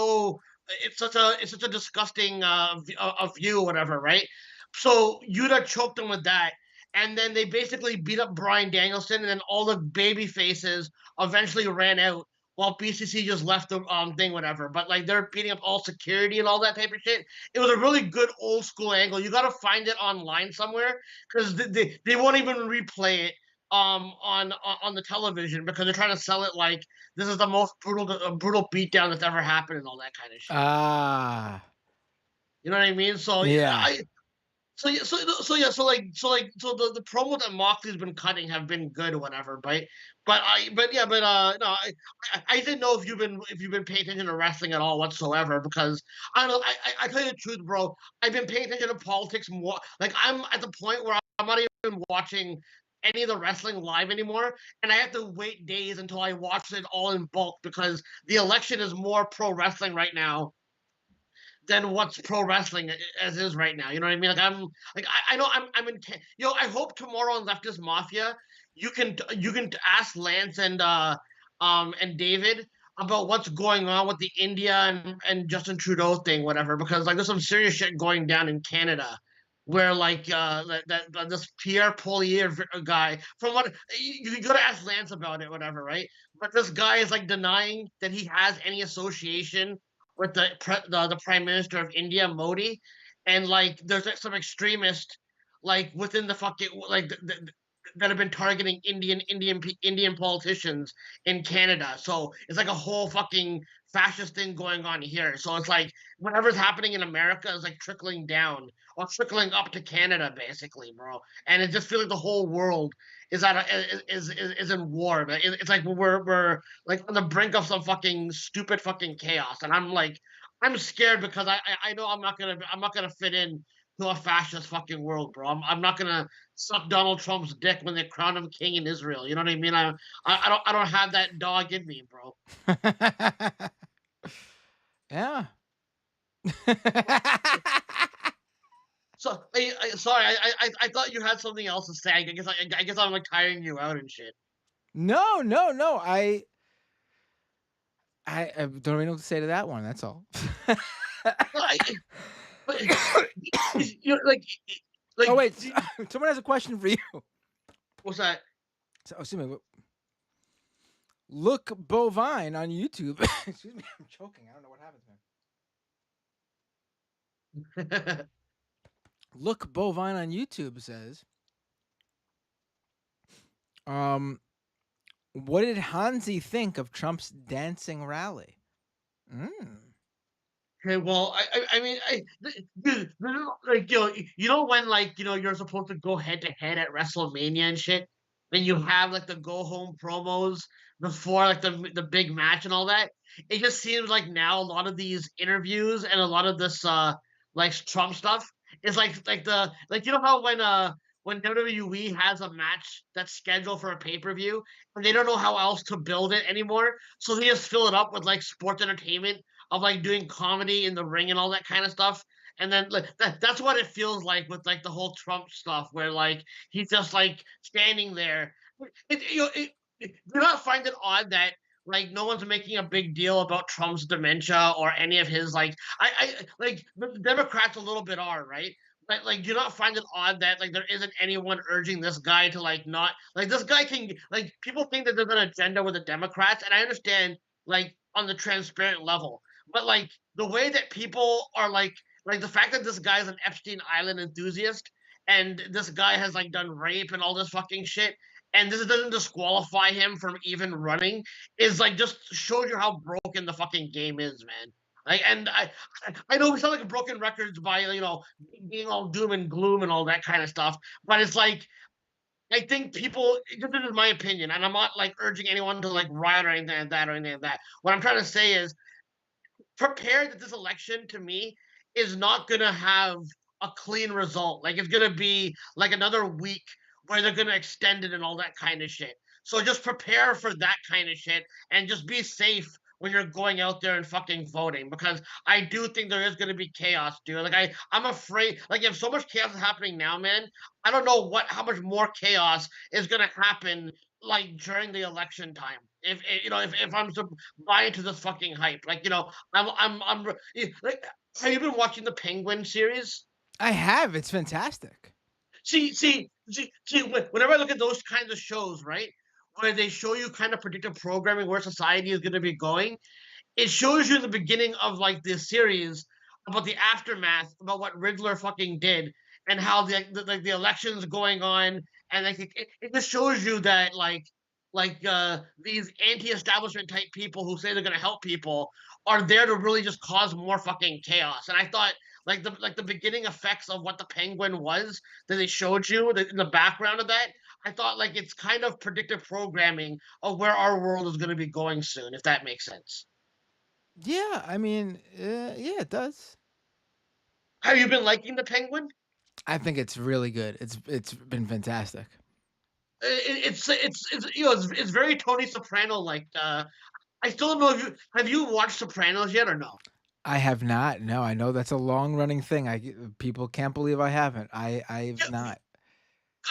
such a disgusting view or whatever, right? So Yuta choked him with that, and then they basically beat up Bryan Danielson, and then all the baby faces eventually ran out while BCC just left the thing, whatever. But like they're beating up all security and all that type of shit. It was a really good old school angle. You got to find it online somewhere because they won't even replay it on the television because they're trying to sell it like this is the most brutal beatdown that's ever happened and all that kind of shit. You know what I mean? So yeah. So the promos that Moxley's been cutting have been good or whatever, right? No, I didn't know if you've been paying attention to wrestling at all whatsoever because I don't know. I tell you the truth, bro. I've been paying attention to politics more. Like I'm at the point where I'm not even watching any of the wrestling live anymore, and I have to wait days until I watch it all in bulk because the election is more pro wrestling right now than what's pro wrestling as is right now. You know what I mean? Like I know I'm in. I hope tomorrow on Leftist Mafia, you can ask Lance and David about what's going on with the India and Justin Trudeau thing, whatever. Because like there's some serious shit going down in Canada. Where like that this Pierre Poilievre guy, from what you gotta ask Lance about it, whatever, right? But this guy is like denying that he has any association with the Prime Minister of India, Modi, and like there's like, some extremists like within the fucking like that have been targeting Indian politicians in Canada. So it's like a whole fucking fascist thing going on here. So it's like whatever's happening in America is like trickling down or trickling up to Canada, basically, bro. And it just feels like the whole world is is in war. It's like we're like on the brink of some fucking stupid fucking chaos. And I'm scared because I know I'm not gonna fit in to a fascist fucking world, bro. I'm not gonna suck Donald Trump's dick when they crown him king in Israel. You know what I mean? I don't have that dog in me, bro. Yeah. So, sorry, I thought you had something else to say. I guess I'm like tiring you out and shit. No, no, no. I don't even know what to say to that one. That's all. I, but you're like, Oh wait, do- someone has a question for you. what's that? So, excuse me. Look Bovine on YouTube. Excuse me, I'm choking. I don't know what happened to me. Look Bovine on YouTube says, what did Hansi think of Trump's dancing rally? Okay, well, I mean, like you know when like you're supposed to go head to head at WrestleMania and shit, then you have like the go home promos before like the big match and all that. It just seems like now a lot of these interviews and a lot of this like Trump stuff is like the like how when WWE has a match that's scheduled for a pay per view and they don't know how else to build it anymore, so they just fill it up with like sports entertainment of like doing comedy in the ring and all that kind of stuff. And then like that's what it feels like with like the whole Trump stuff, where like he's just like standing there. Do you not find it odd that like no one's making a big deal about Trump's dementia or any of his I like the Democrats a little bit are right. But like, do you not find it odd that like there isn't anyone urging this guy to like not like this guy can like people think that there's an agenda with the Democrats, and I understand like on the transparent level, but like the way that people are like the fact that this guy is an Epstein Island enthusiast and this guy has like done rape and all this fucking shit, and this doesn't disqualify him from even running is like just shows you how broken the fucking game is, man. Like, and I know we sound like broken records by being all doom and gloom and all that kind of stuff, but it's like I think people. This is my opinion, and I'm not like urging anyone to like riot or anything like that or anything like that. What I'm trying to say is prepare that this election to me is not going to have a clean result. Like it's going to be like another week where they're going to extend it and all that kind of shit. So just prepare for that kind of shit and just be safe when you're going out there and fucking voting, because I do think there is going to be chaos, dude. Like I'm afraid, like if so much chaos is happening now, man, I don't know how much more chaos is going to happen like during the election time. If I'm to buy into this fucking hype, like like, have you been watching the Penguin series? I have. It's fantastic. See, whenever I look at those kinds of shows, right, where they show you kind of predictive programming where society is going to be going, it shows you the beginning of like the series about the aftermath about what Riddler fucking did and how the elections going on, and like it just shows you that these anti-establishment type people who say they're going to help people are there to really just cause more fucking chaos. And I thought the beginning effects of what the Penguin was that they showed you in the background of that, I thought like it's kind of predictive programming of where our world is going to be going soon, if that makes sense. Yeah, I mean, yeah, it does. Have you been liking the Penguin? I think it's really good. It's been fantastic. It's very Tony Soprano like. I still don't know if have you watched Sopranos yet or no? I have not. No, I know that's a long running thing. People can't believe I haven't. I've Yeah, not.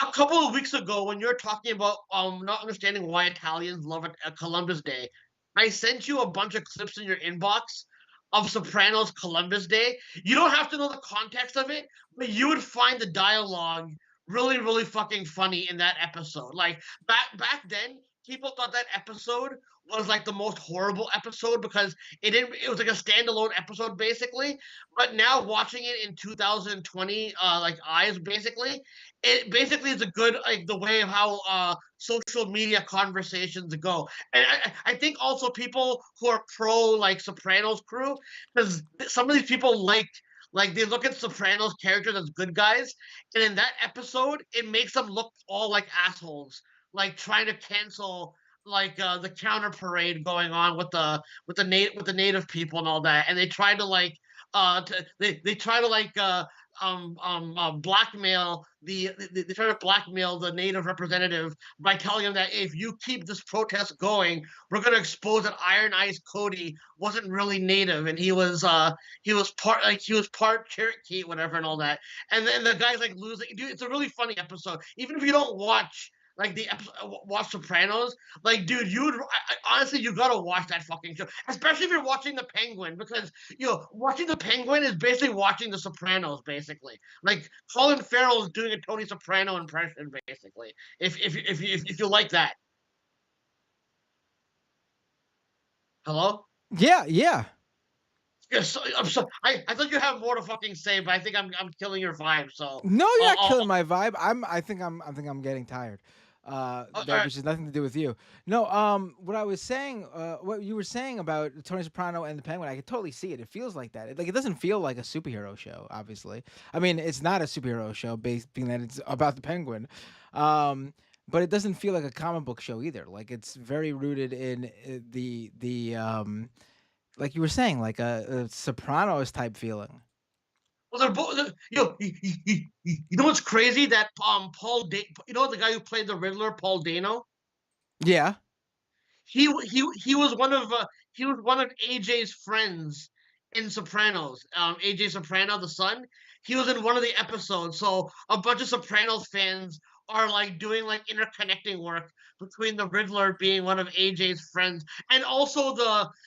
a couple of weeks ago when you were talking about not understanding why Italians love Columbus Day, I sent you a bunch of clips in your inbox of Sopranos Columbus Day. You don't have to know the context of it, but you would find the dialogue really, really fucking funny in that episode. Like back then, people thought that episode was like the most horrible episode because it was like a standalone episode basically. But now watching it in 2020 like eyes basically, it basically is a good like the way of how social media conversations go. And I think also people who are pro like Sopranos crew, because some of these people like they look at Sopranos characters as good guys, and in that episode, it makes them look all like assholes, like trying to cancel the counter parade going on with the native people and all that, and they try to like they try to like blackmail they try to blackmail the native representative by telling him that if you keep this protest going, we're gonna expose that Iron Eyes Cody wasn't really native and he was part Cherokee, whatever, and all that. And then the guy's like losing. Dude, it's a really funny episode. Even if you don't watch like the episode, watch Sopranos, like, dude, honestly, you gotta watch that fucking show, especially if you're watching The Penguin, because watching The Penguin is basically watching The Sopranos, basically. Like Colin Farrell is doing a Tony Soprano impression, basically. If you like that. Hello? Yeah, yeah. Yes, I thought you have more to fucking say, but I think I'm killing your vibe. So No, you're not I'll- killing my vibe. I think I'm getting tired. That which has nothing to do with you. No, what I was saying, what you were saying about Tony Soprano and the Penguin, I could totally see it. It feels like that. It doesn't feel like a superhero show. Obviously, I mean, it's not a superhero show, being that it's about the Penguin. But it doesn't feel like a comic book show either. Like it's very rooted in the like you were saying, like a Sopranos type feeling. Well, they're both. You know what's crazy? That you know the guy who played the Riddler, Paul Dano. Yeah. He was one of AJ's friends in Sopranos. AJ Soprano, the son. He was in one of the episodes. So a bunch of Sopranos fans are like doing like interconnecting work between the Riddler being one of AJ's friends and also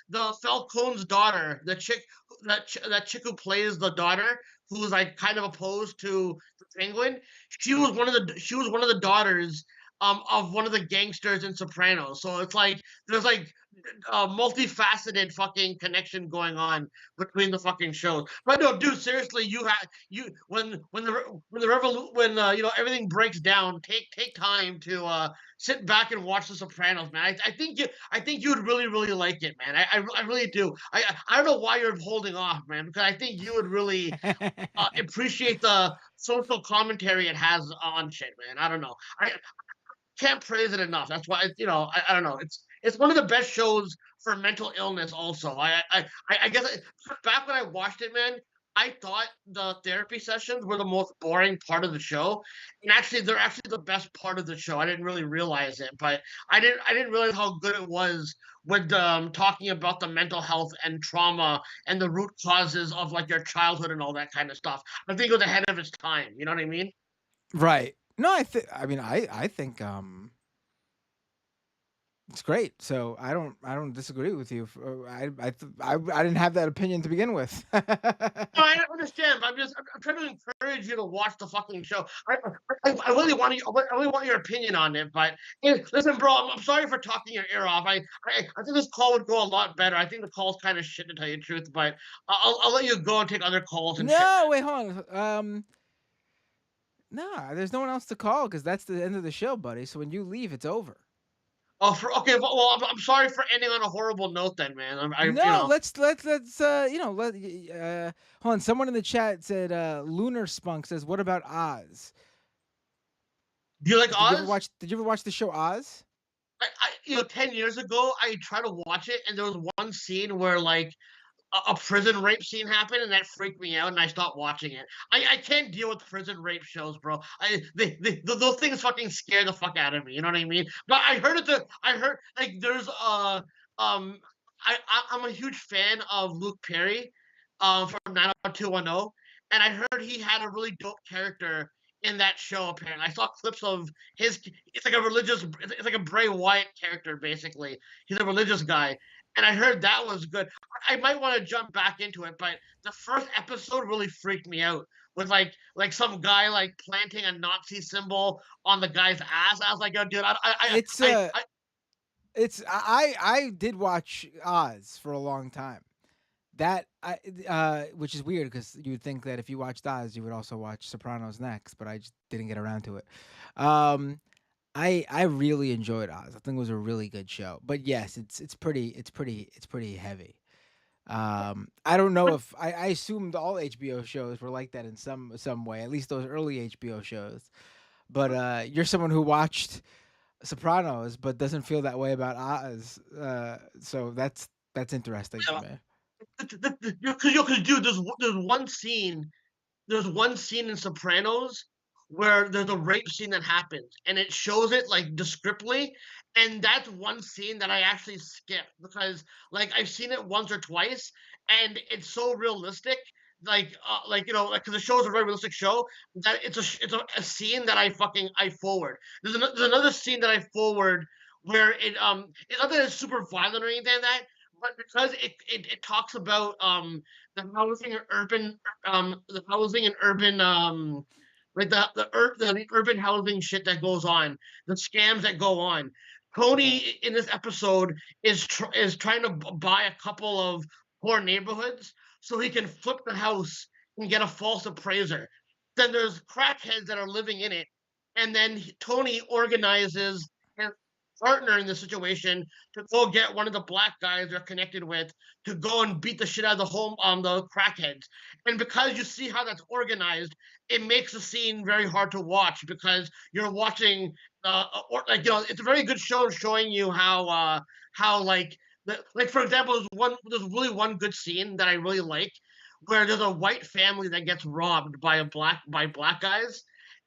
the Falcone's daughter, the chick who plays the daughter, who's like kind of opposed to the Penguin. She was one of the daughters of one of the gangsters in Sopranos. So it's like there's like a multifaceted fucking connection going on between the fucking shows. But no, dude, seriously, when everything breaks down, take time to sit back and watch The Sopranos, man. I think you would really like it, man. I really do. I don't know why you're holding off, man, because I think you would really appreciate the social commentary it has on shit, man. I don't know. I can't praise it enough. That's why I don't know. It's one of the best shows for mental illness. Also, I guess back when I watched it, man, I thought the therapy sessions were the most boring part of the show, and actually they're actually the best part of the show. I didn't really realize it, but I didn't realize how good it was with talking about the mental health and trauma and the root causes of like your childhood and all that kind of stuff. I think it was ahead of its time. You know what I mean? Right. No, I think it's great. So I don't disagree with you. I didn't have that opinion to begin with. No, I don't understand. But I'm trying to encourage you to watch the fucking show. I really want your opinion on it. But listen, bro, I'm sorry for talking your ear off. I think this call would go a lot better. I think the call's kind of shit, to tell you the truth. But I'll let you go and take other calls and shit. No, wait, hold on. Nah, there's no one else to call because that's the end of the show, buddy. So when you leave, it's over. Oh, okay. Well, I'm sorry for ending on a horrible note, then, man. Let's hold on. Someone in the chat said Lunar Spunk says, "What about Oz? Do you like Oz? Did you ever watch the show Oz? 10 years ago, I tried to watch it, and there was one scene where like a prison rape scene happened, and that freaked me out, and I stopped watching it. I can't deal with prison rape shows, bro. Those things fucking scare the fuck out of me. You know what I mean? But I heard like there's I'm a huge fan of Luke Perry, from 90210, and I heard he had a really dope character in that show. Apparently, I saw clips of his. It's like a Bray Wyatt character, basically. He's a religious guy. And I heard that was good. I might want to jump back into it, but the first episode really freaked me out with like some guy like planting a Nazi symbol on the guy's ass. I was like, "Oh, dude, I did watch Oz for a long time. That which is weird because you would think that if you watched Oz, you would also watch Sopranos next, but I just didn't get around to it. I really enjoyed Oz. I think it was a really good show. But yes, it's pretty heavy. I don't know if I assumed all HBO shows were like that in some way, at least those early HBO shows. But you're someone who watched Sopranos but doesn't feel that way about Oz. So that's interesting to me. Because dude, there's one scene there's one scene in Sopranos where there's a rape scene that happens, and it shows it like descriptively, and that's one scene that I actually skip because like I've seen it once or twice, and it's so realistic. Like because the show is a very realistic show that it's a scene that I forward. There's another scene that I forward where it's not that it's super violent or anything like that, but because it talks about the housing and urban like the urban housing shit that goes on, the scams that go on. Tony in this episode is trying to buy a couple of poor neighborhoods so he can flip the house and get a false appraiser. Then there's crackheads that are living in it, and then Tony organizes his partner in the situation to go get one of the black guys they're connected with to go and beat the shit out of the crackheads. And because you see how that's organized, it makes the scene very hard to watch because you're watching it's a very good show showing you how like for example there's really one good scene that I really like where there's a white family that gets robbed by black guys,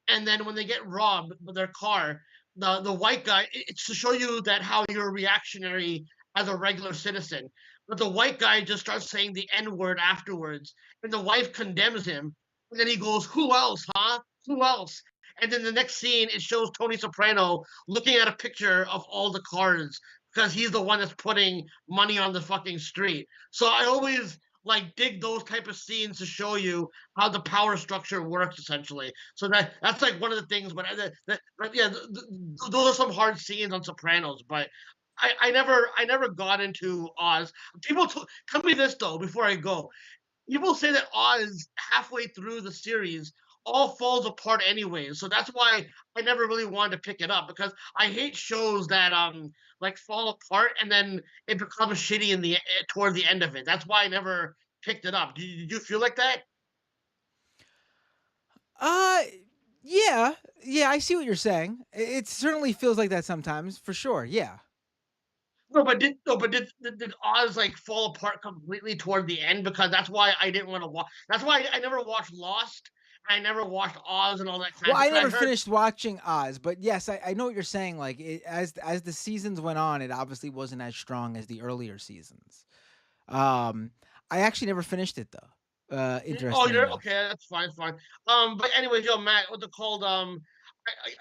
and then when they get robbed with their car, the white guy, it's to show you that how you're reactionary as a regular citizen, but the white guy just starts saying the n-word afterwards, and the wife condemns him, and then he goes, who else, huh? Who else? And then the next scene, it shows Tony Soprano looking at a picture of all the cars because he's the one that's putting money on the fucking street. So I always like dig those type of scenes to show you how the power structure works essentially. So that's like one of the things. But those are some hard scenes on Sopranos. But I never got into Oz. Tell me this though before I go. People say that Oz halfway through the series all falls apart anyway. So that's why I never really wanted to pick it up because I hate shows that like fall apart and then it becomes shitty toward the end of it. That's why I never picked it up. Did you feel like that? Yeah, I see what you're saying. It certainly feels like that sometimes, for sure. Yeah. No, but did Oz like fall apart completely toward the end? Because that's why I didn't want to watch. That's why I never watched Lost. I never watched Oz and all that kind Well, of I stuff. never finished watching Oz, but yes, I know what you're saying. Like as the seasons went on, it obviously wasn't as strong as the earlier seasons. I actually never finished it though. Oh, Interesting you're enough. okay. That's fine, fine. But anyways, yo, Matt, what's it called?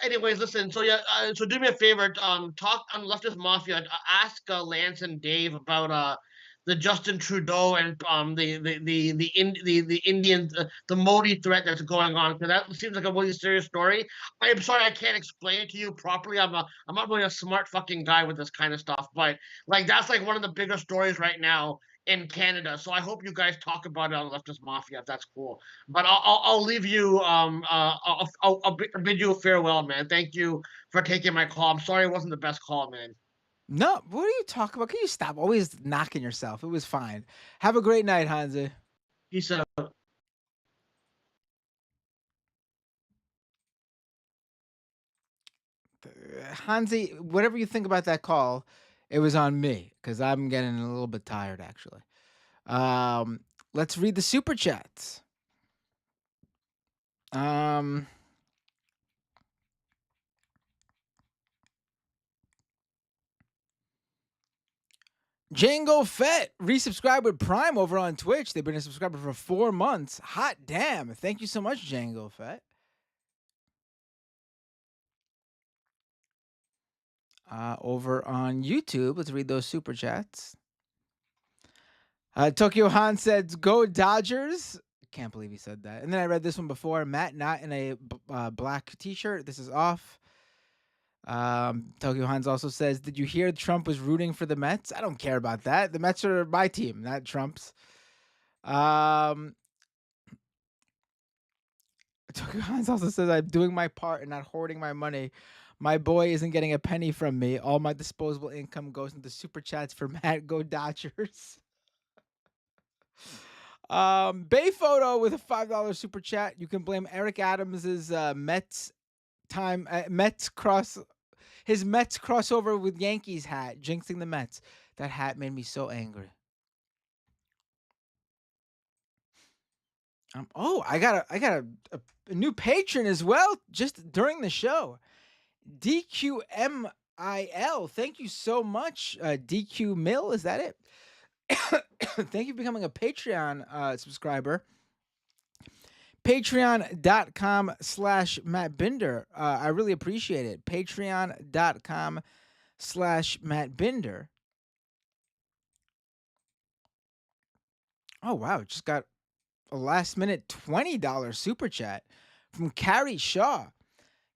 Anyways, listen. So yeah, so do me a favor. Talk on Leftist Mafia. Ask Lance and Dave about the Justin Trudeau and the Indian the Modi threat that's going on because that seems like a really serious story. I am sorry I can't explain it to you properly. I'm not really a smart fucking guy with this kind of stuff, but like that's like one of the bigger stories right now in Canada. So I hope you guys talk about it on Leftist Mafia if that's cool. But I'll leave you. I'll bid you a farewell, man. Thank you for taking my call. I'm sorry it wasn't the best call, man. No, what are you talking about? Can you stop always knocking yourself? It was fine. Have a great night, Hansi. Peace out. Hansi, whatever you think about that call, it was on me because I'm getting a little bit tired actually. Let's read the super chats. Django Fett resubscribed with Prime over on Twitch. They've been a subscriber for 4 months. Hot damn. Thank you so much, Django Fett. Over on YouTube, let's read those super chats. Tokyo Han said, "Go Dodgers." Can't believe he said that. And then I read this one before. Matt not in a black t-shirt. This is off. Tokyo Hans also says, "Did you hear Trump was rooting for the Mets?" I don't care about that. The Mets are my team, not Trump's. Tokyo Hans also says, "I'm doing my part and not hoarding my money. My boy isn't getting a penny from me. All my disposable income goes into super chats for Matt. Go Dodgers." Bay Photo with a $5 super chat. You can blame Eric Adams's Mets crossover with Yankees hat, jinxing the Mets. That hat made me so angry. I got a new patron as well just during the show. DQMIL. Thank you so much, DQ Mill. Is that it? Thank you for becoming a Patreon subscriber. Patreon.com/Matt Binder. I really appreciate it. Patreon.com/Matt Binder. Oh, wow. Just got a last minute $20 super chat from Carrie Shaw.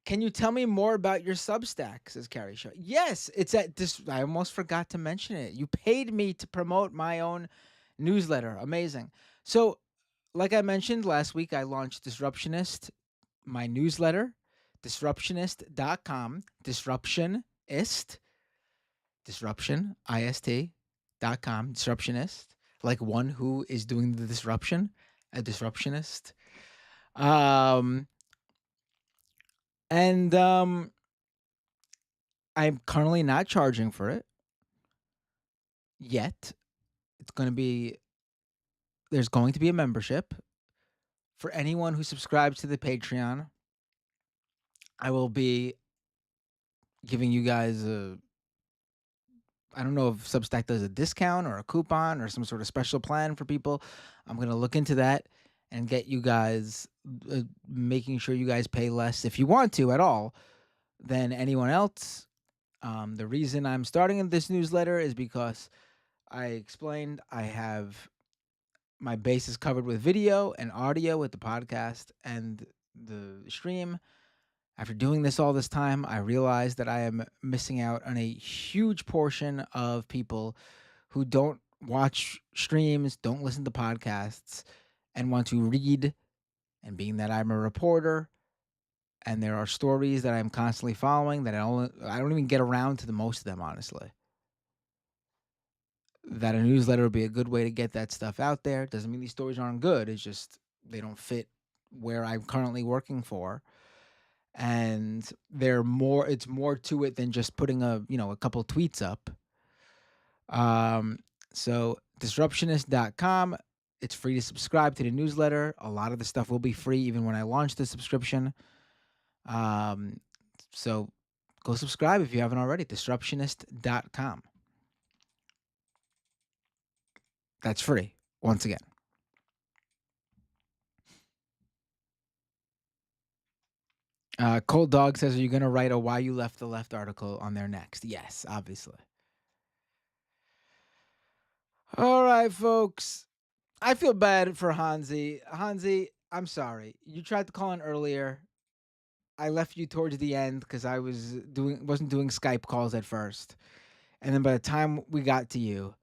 Can you tell me more about your Substack? Says Carrie Shaw. Yes, it's at this. I almost forgot to mention it. You paid me to promote my own newsletter. Amazing. So, like I mentioned last week, I launched Disruptionist, my newsletter, disruptionist.com, disruptionist.com, disruptionist, like one who is doing the disruption, a disruptionist. And I'm currently not charging for it yet. There's going to be a membership for anyone who subscribes to the Patreon. I will be giving you guys I don't know if Substack does a discount or a coupon or some sort of special plan for people. I'm going to look into that and get you guys, making sure you guys pay less if you want to at all than anyone else. The reason I'm starting this newsletter is because I explained I have my bases covered with video and audio with the podcast and the stream. After doing this all this time, I realized that I am missing out on a huge portion of people who don't watch streams, don't listen to podcasts, and want to read. And being that I'm a reporter, and there are stories that I'm constantly following that I don't even get around to the most of them, honestly. That a newsletter would be a good way to get that stuff out there. Doesn't mean these stories aren't good. It's just they don't fit where I'm currently working for. And it's more to it than just putting a couple tweets up. So disruptionist.com, it's free to subscribe to the newsletter. A lot of the stuff will be free even when I launch the subscription. So go subscribe if you haven't already. Disruptionist.com. That's free, once again. Cold Dog says, are you going to write a Why You Left the Left article on there next? Yes, obviously. All right, folks. I feel bad for Hansi. Hansi, I'm sorry. You tried to call in earlier. I left you towards the end because I wasn't doing Skype calls at first. And then by the time we got to you,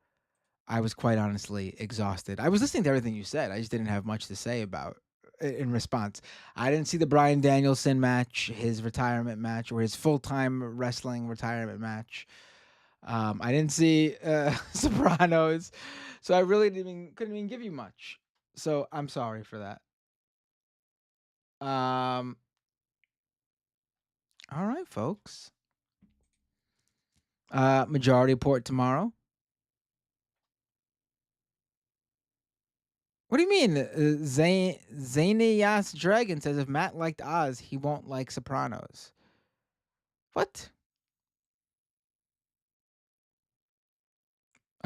I was quite honestly exhausted. I was listening to everything you said. I just didn't have much to say about in response. I didn't see the Bryan Danielson match, his retirement match, or his full-time wrestling retirement match. I didn't see Sopranos, so I really couldn't even give you much. So I'm sorry for that. All right, folks. Majority Report tomorrow. What do you mean? Zanias Dragon says if Matt liked Oz, he won't like Sopranos. What?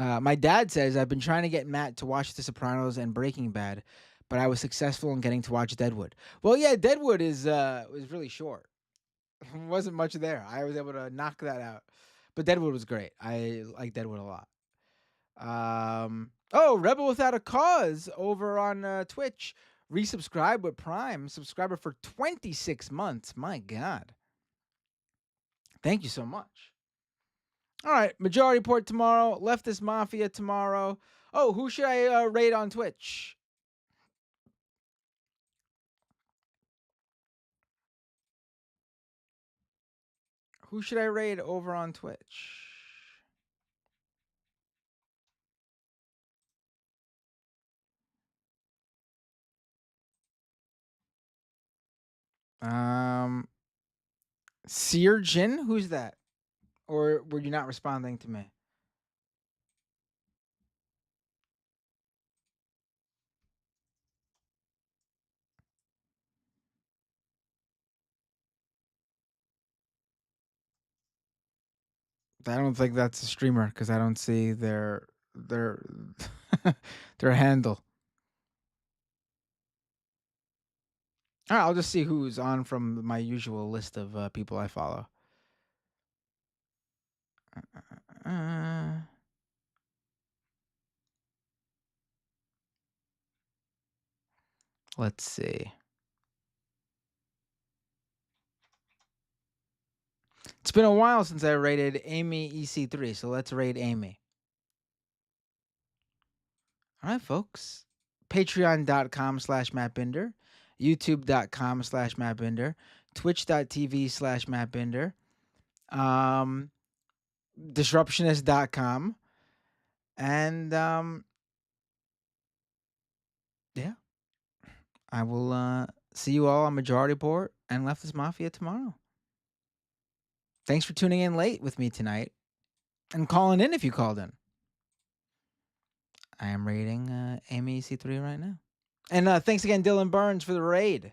My dad says I've been trying to get Matt to watch The Sopranos and Breaking Bad, but I was successful in getting to watch Deadwood. Well, yeah, Deadwood was really short. Wasn't much there. I was able to knock that out. But Deadwood was great. I like Deadwood a lot. Rebel Without a Cause over on Twitch. Resubscribe with Prime. Subscriber for 26 months. My God. Thank you so much. All right. Majority Report tomorrow. Leftist Mafia tomorrow. Oh, who should I raid on Twitch? Who should I raid over on Twitch? Searjin? Who's that? Or were you not responding to me? I don't think that's a streamer because I don't see their their handle. All right, I'll just see who's on from my usual list of people I follow. Let's see. It's been a while since I rated Amy EC3, so let's rate Amy. All right, folks. Patreon.com/MattBinder, YouTube.com/MattBinder, Twitch.tv/MattBinder, Disruptionist.com, and yeah. I will see you all on Majority Report and Leftist Mafia tomorrow. Thanks for tuning in late with me tonight and calling in if you called in. I am rating Amy EC3 right now. And thanks again, Dylan Burns, for the raid.